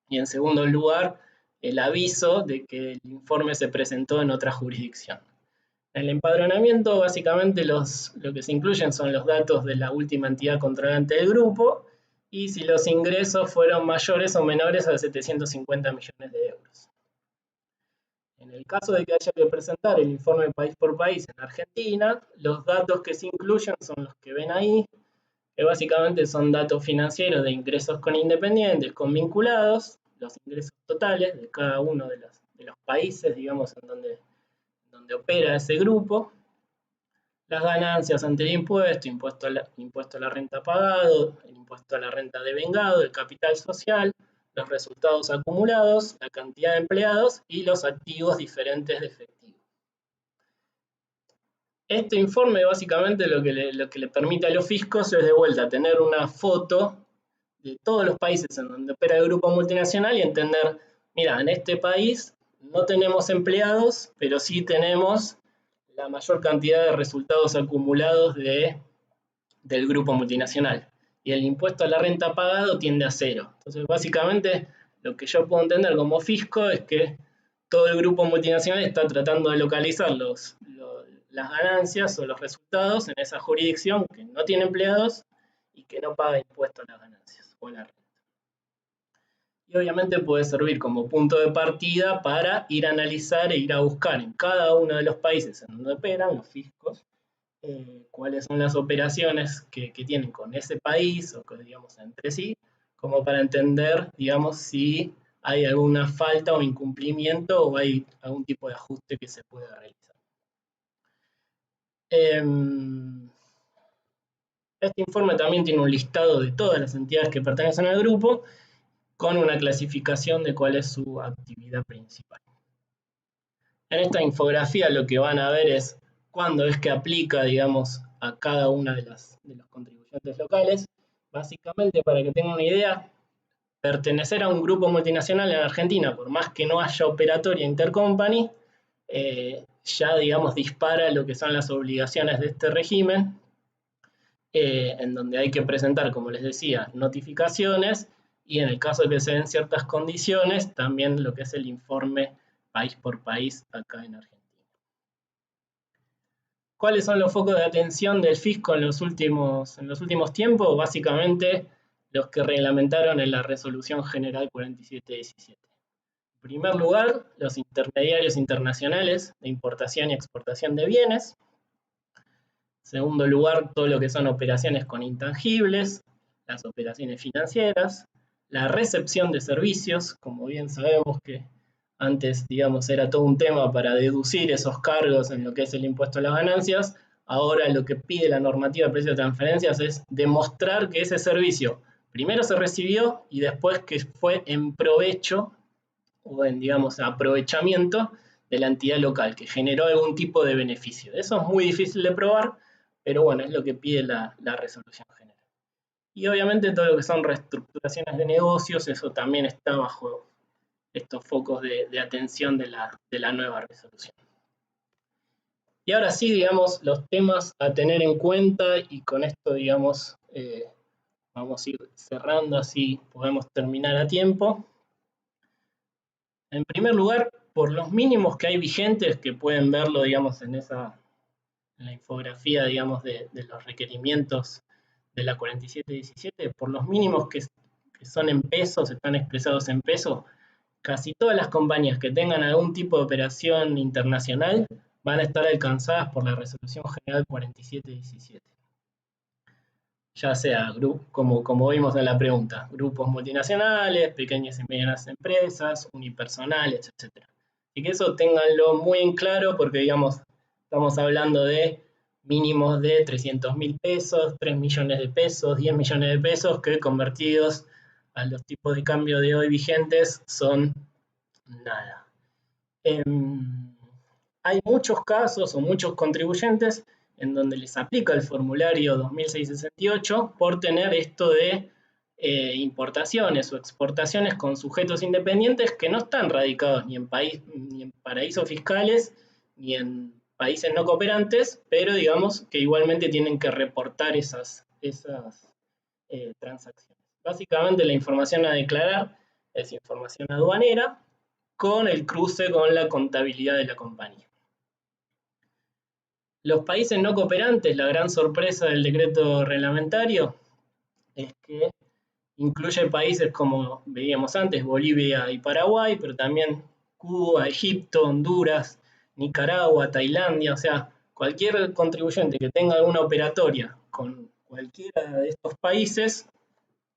y en segundo lugar el aviso de que el informe se presentó en otra jurisdicción. En el empadronamiento básicamente lo que se incluyen son los datos de la última entidad controlante del grupo y si los ingresos fueron mayores o menores a 750 millones de euros. En el caso de que haya que presentar el informe país por país en Argentina, los datos que se incluyen son los que ven ahí, que básicamente son datos financieros de ingresos con independientes, con vinculados, los ingresos totales de cada uno de los países, digamos, en donde opera ese grupo, las ganancias ante el impuesto, impuesto a la renta pagado, el impuesto a la renta devengado, el capital social, los resultados acumulados, la cantidad de empleados y los activos diferentes de efectivo. Este informe básicamente lo que le permite a los fiscos es de vuelta tener una foto de todos los países en donde opera el grupo multinacional y entender, mira, en este país no tenemos empleados, pero sí tenemos la mayor cantidad de resultados acumulados del grupo multinacional. Y el impuesto a la renta pagado tiende a cero. Entonces, básicamente, lo que yo puedo entender como fisco es que todo el grupo multinacional está tratando de localizar las ganancias o los resultados en esa jurisdicción que no tiene empleados y que no paga impuesto a las ganancias o a la renta. Y obviamente puede servir como punto de partida para ir a analizar e ir a buscar en cada uno de los países en donde operan los fiscos cuáles son las operaciones que tienen con ese país o que, digamos, entre sí, como para entender, digamos, si hay alguna falta o incumplimiento o hay algún tipo de ajuste que se pueda realizar. Este informe también tiene un listado de todas las entidades que pertenecen al grupo con una clasificación de cuál es su actividad principal. En esta infografía lo que van a ver es cuándo es que aplica, digamos, a cada una de los contribuyentes locales. Básicamente, para que tengan una idea, pertenecer a un grupo multinacional en Argentina, por más que no haya operatoria intercompany, ya, digamos, dispara lo que son las obligaciones de este régimen, en donde hay que presentar, como les decía, notificaciones y en el caso de que se den ciertas condiciones, también lo que es el informe país por país acá en Argentina. ¿Cuáles son los focos de atención del fisco en los últimos tiempos? Básicamente los que reglamentaron en la Resolución General 4717. En primer lugar, los intermediarios internacionales de importación y exportación de bienes. En segundo lugar, todo lo que son operaciones con intangibles, las operaciones financieras, la recepción de servicios, como bien sabemos que antes, digamos, era todo un tema para deducir esos cargos en lo que es el impuesto a las ganancias. Ahora lo que pide la normativa de precios de transferencias es demostrar que ese servicio primero se recibió y después que fue en provecho o en, digamos, aprovechamiento de la entidad local, que generó algún tipo de beneficio. Eso es muy difícil de probar, pero bueno, es lo que pide la resolución general. Y obviamente todo lo que son reestructuraciones de negocios, eso también está bajo estos focos de atención de la nueva resolución. Y ahora sí, digamos, los temas a tener en cuenta y con esto, digamos, vamos a ir cerrando, así podemos terminar a tiempo. En primer lugar, por los mínimos que hay vigentes, que pueden verlo, digamos, en la infografía, digamos, de los requerimientos de la 4717, por los mínimos que son en pesos, están expresados en pesos, casi todas las compañías que tengan algún tipo de operación internacional van a estar alcanzadas por la Resolución General 4717. ya sea, como vimos en la pregunta, grupos multinacionales, pequeñas y medianas empresas, unipersonales, etc. Y que eso ténganlo muy en claro porque, digamos, estamos hablando de mínimos de 300.000 pesos, 3 millones de pesos, 10 millones de pesos, que convertidos a los tipos de cambio de hoy vigentes son nada. Hay muchos casos o muchos contribuyentes en donde les aplica el formulario 2668 por tener esto de importaciones o exportaciones con sujetos independientes que no están radicados ni en paraísos fiscales ni en países no cooperantes, pero digamos que igualmente tienen que reportar esas transacciones. Básicamente la información a declarar es información aduanera con el cruce con la contabilidad de la compañía. Los países no cooperantes, la gran sorpresa del decreto reglamentario es que incluye países como veíamos antes, Bolivia y Paraguay, pero también Cuba, Egipto, Honduras, Nicaragua, Tailandia, o sea, cualquier contribuyente que tenga alguna operatoria con cualquiera de estos países,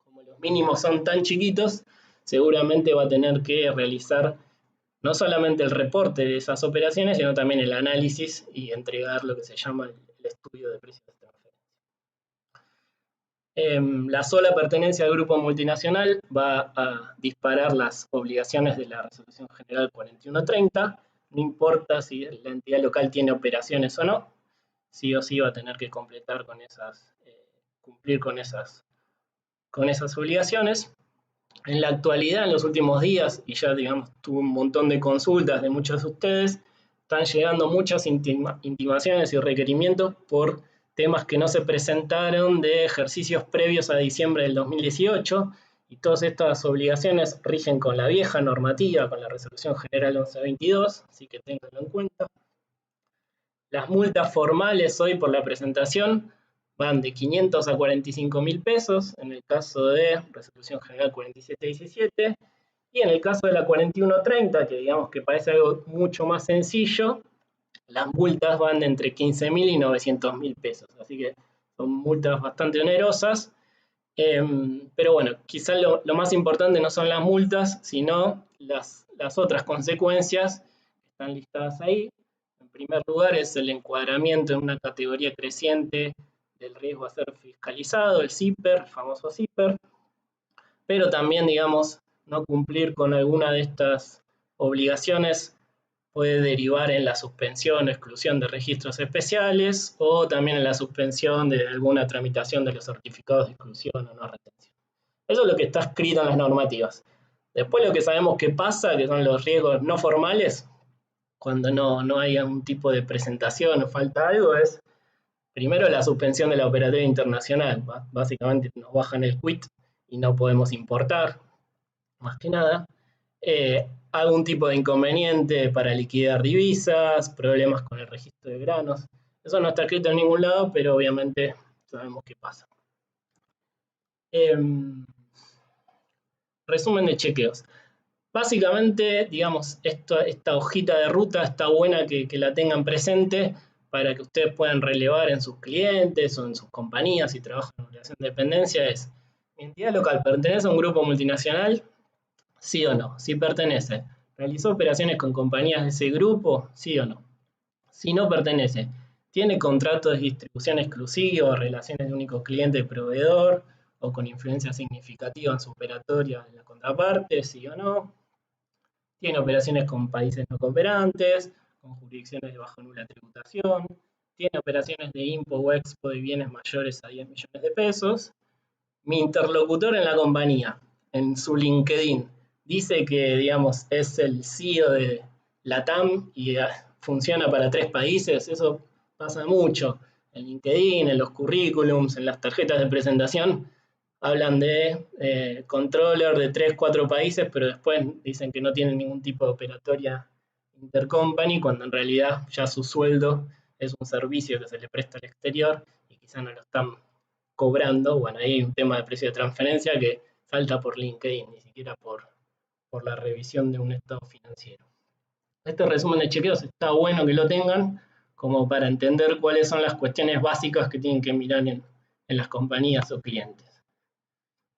como los mínimos son tan chiquitos, seguramente va a tener que realizar no solamente el reporte de esas operaciones, sino también el análisis y entregar lo que se llama el estudio de precios de transferencia. La sola pertenencia al grupo multinacional va a disparar las obligaciones de la Resolución General 4130, no importa si la entidad local tiene operaciones o no, sí o sí va a tener que completar con cumplir con esas obligaciones. En la actualidad, en los últimos días, y ya digamos tuve un montón de consultas de muchos de ustedes, están llegando muchas intimaciones y requerimientos por temas que no se presentaron de ejercicios previos a diciembre del 2018, y todas estas obligaciones rigen con la vieja normativa, con la Resolución General 1122, así que ténganlo en cuenta. Las multas formales hoy por la presentación van de 500 a 45.000 pesos, en el caso de Resolución General 4717, y en el caso de la 4130, que digamos que parece algo mucho más sencillo, las multas van de entre 15.000 y 900.000 pesos, así que son multas bastante onerosas, pero bueno, quizás lo más importante no son las multas, sino las otras consecuencias que están listadas ahí. En primer lugar es el encuadramiento en una categoría creciente del riesgo a ser fiscalizado, el CIPER, el famoso CIPER, pero también, digamos, no cumplir con alguna de estas obligaciones puede derivar en la suspensión o exclusión de registros especiales o también en la suspensión de alguna tramitación de los certificados de exclusión o no retención. Eso es lo que está escrito en las normativas. Después lo que sabemos que pasa, que son los riesgos no formales, cuando no hay un tipo de presentación o falta algo, es primero la suspensión de la operatoria internacional. Básicamente nos bajan el quit y no podemos importar, más que nada. Algún tipo de inconveniente para liquidar divisas, problemas con el registro de granos. Eso no está escrito en ningún lado, pero obviamente sabemos qué pasa. Resumen de chequeos. Básicamente, digamos, esta hojita de ruta está buena que la tengan presente para que ustedes puedan relevar en sus clientes o en sus compañías si trabajan en relación de dependencia. Es, ¿mi entidad local pertenece a un grupo multinacional? ¿Sí o no? Si pertenece, ¿realizó operaciones con compañías de ese grupo? ¿Sí o no? Si no pertenece, ¿tiene contrato de distribución exclusivo, relaciones de único cliente y proveedor, o con influencia significativa en su operatoria en la contraparte? ¿Sí o no? Tiene operaciones con países no cooperantes, con jurisdicciones de bajo nula tributación, tiene operaciones de impo o expo de bienes mayores a 10 millones de pesos. Mi interlocutor en la compañía, en su LinkedIn, dice que, digamos, es el CEO de LATAM y funciona para 3 países. Eso pasa mucho. En LinkedIn, en los currículums, en las tarjetas de presentación, hablan de controller de 3, 4 países, pero después dicen que no tienen ningún tipo de operatoria intercompany, cuando en realidad ya su sueldo es un servicio que se le presta al exterior y quizá no lo están cobrando. Bueno, ahí hay un tema de precio de transferencia que salta por LinkedIn, ni siquiera por la revisión de un estado financiero. Este resumen de chequeos está bueno que lo tengan como para entender cuáles son las cuestiones básicas que tienen que mirar en en las compañías o clientes.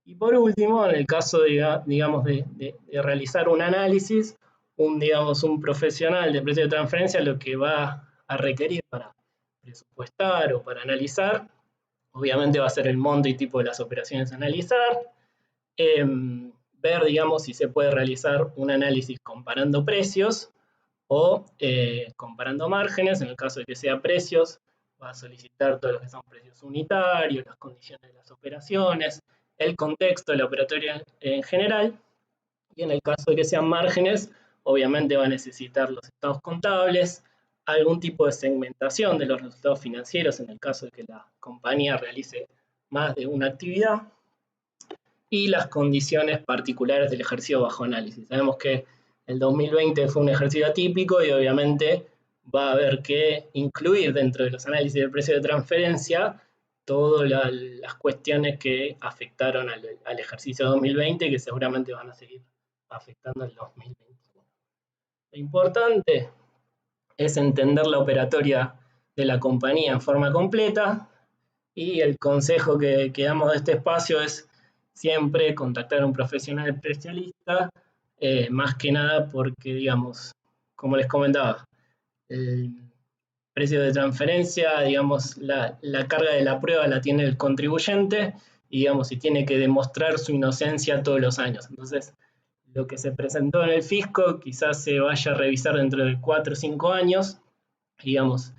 Y por último, en el caso digamos, de realizar un análisis, un profesional de precio de transferencia lo que va a requerir para presupuestar o para analizar, obviamente va a ser el monto y tipo de las operaciones a analizar, ver, digamos, si se puede realizar un análisis comparando precios o comparando márgenes. En el caso de que sea precios, va a solicitar todo lo que son precios unitarios, las condiciones de las operaciones, el contexto de la operatoria en general, y en el caso de que sean márgenes, obviamente va a necesitar los estados contables, algún tipo de segmentación de los resultados financieros en el caso de que la compañía realice más de una actividad, y las condiciones particulares del ejercicio bajo análisis. Sabemos que el 2020 fue un ejercicio atípico y obviamente va a haber que incluir dentro de los análisis del precio de transferencia todas las cuestiones que afectaron al ejercicio 2020 que seguramente van a seguir afectando al 2021. Lo importante es entender la operatoria de la compañía en forma completa, y el consejo que damos de este espacio es siempre contactar a un profesional especialista, más que nada porque, digamos, como les comentaba, el precio de transferencia, digamos, la carga de la prueba la tiene el contribuyente, y, digamos, y tiene que demostrar su inocencia todos los años. Entonces, lo que se presentó en el fisco quizás se vaya a revisar dentro de 4 o 5 años, digamos,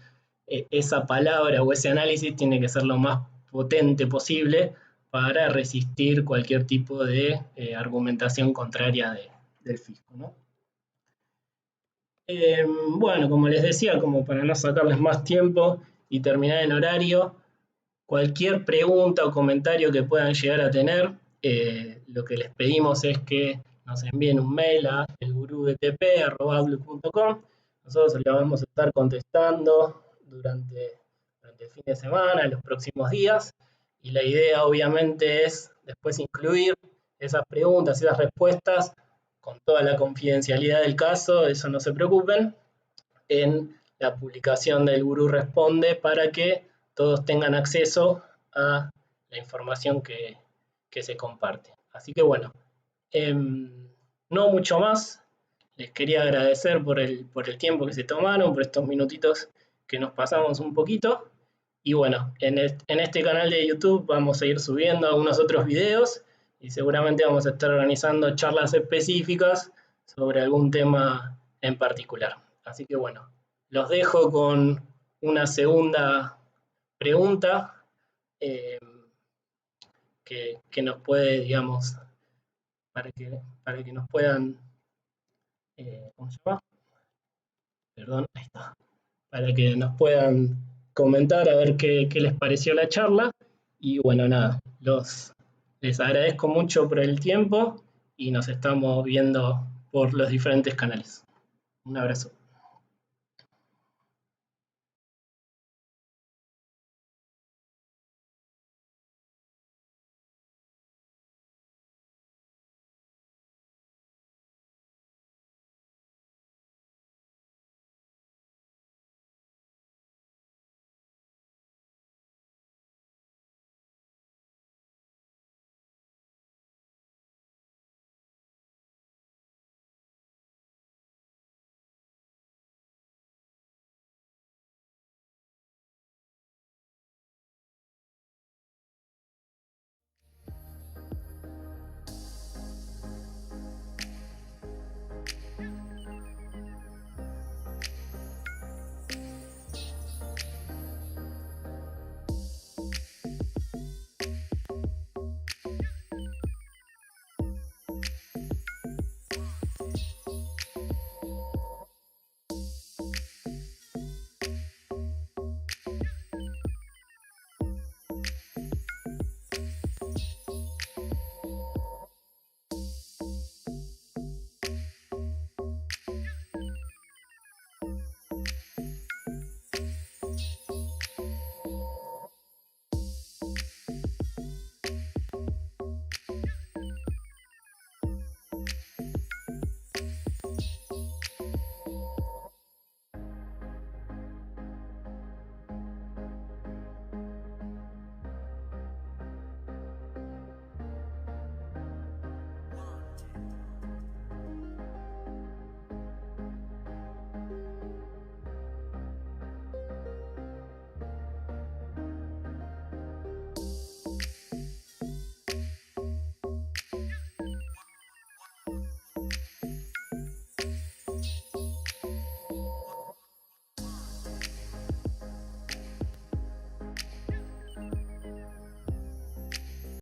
esa palabra o ese análisis tiene que ser lo más potente posible para resistir cualquier tipo de argumentación contraria del fisco, ¿no? Bueno, como les decía, como para no sacarles más tiempo y terminar en horario, cualquier pregunta o comentario que puedan llegar a tener, lo que les pedimos es que nos envíen un mail a elgurubtp@outlook.com. Nosotros le vamos a estar contestando durante el fin de semana, en los próximos días, y la idea obviamente es después incluir esas preguntas y esas respuestas con toda la confidencialidad del caso, eso no se preocupen, en la publicación del Gurú Responde, para que todos tengan acceso a la información que se comparte. Así que bueno, no mucho más. Les quería agradecer por el tiempo que se tomaron, por estos minutitos que nos pasamos un poquito. Y bueno, en este canal de YouTube vamos a ir subiendo algunos otros videos y seguramente vamos a estar organizando charlas específicas sobre algún tema en particular. Así que bueno, los dejo con una segunda pregunta eh, que nos puede, digamos, para que nos puedan, ¿cómo se llama? Perdón, ahí está. Para que nos puedan comentar a ver qué les pareció la charla. Y bueno, nada, les agradezco mucho por el tiempo y nos estamos viendo por los diferentes canales. Un abrazo.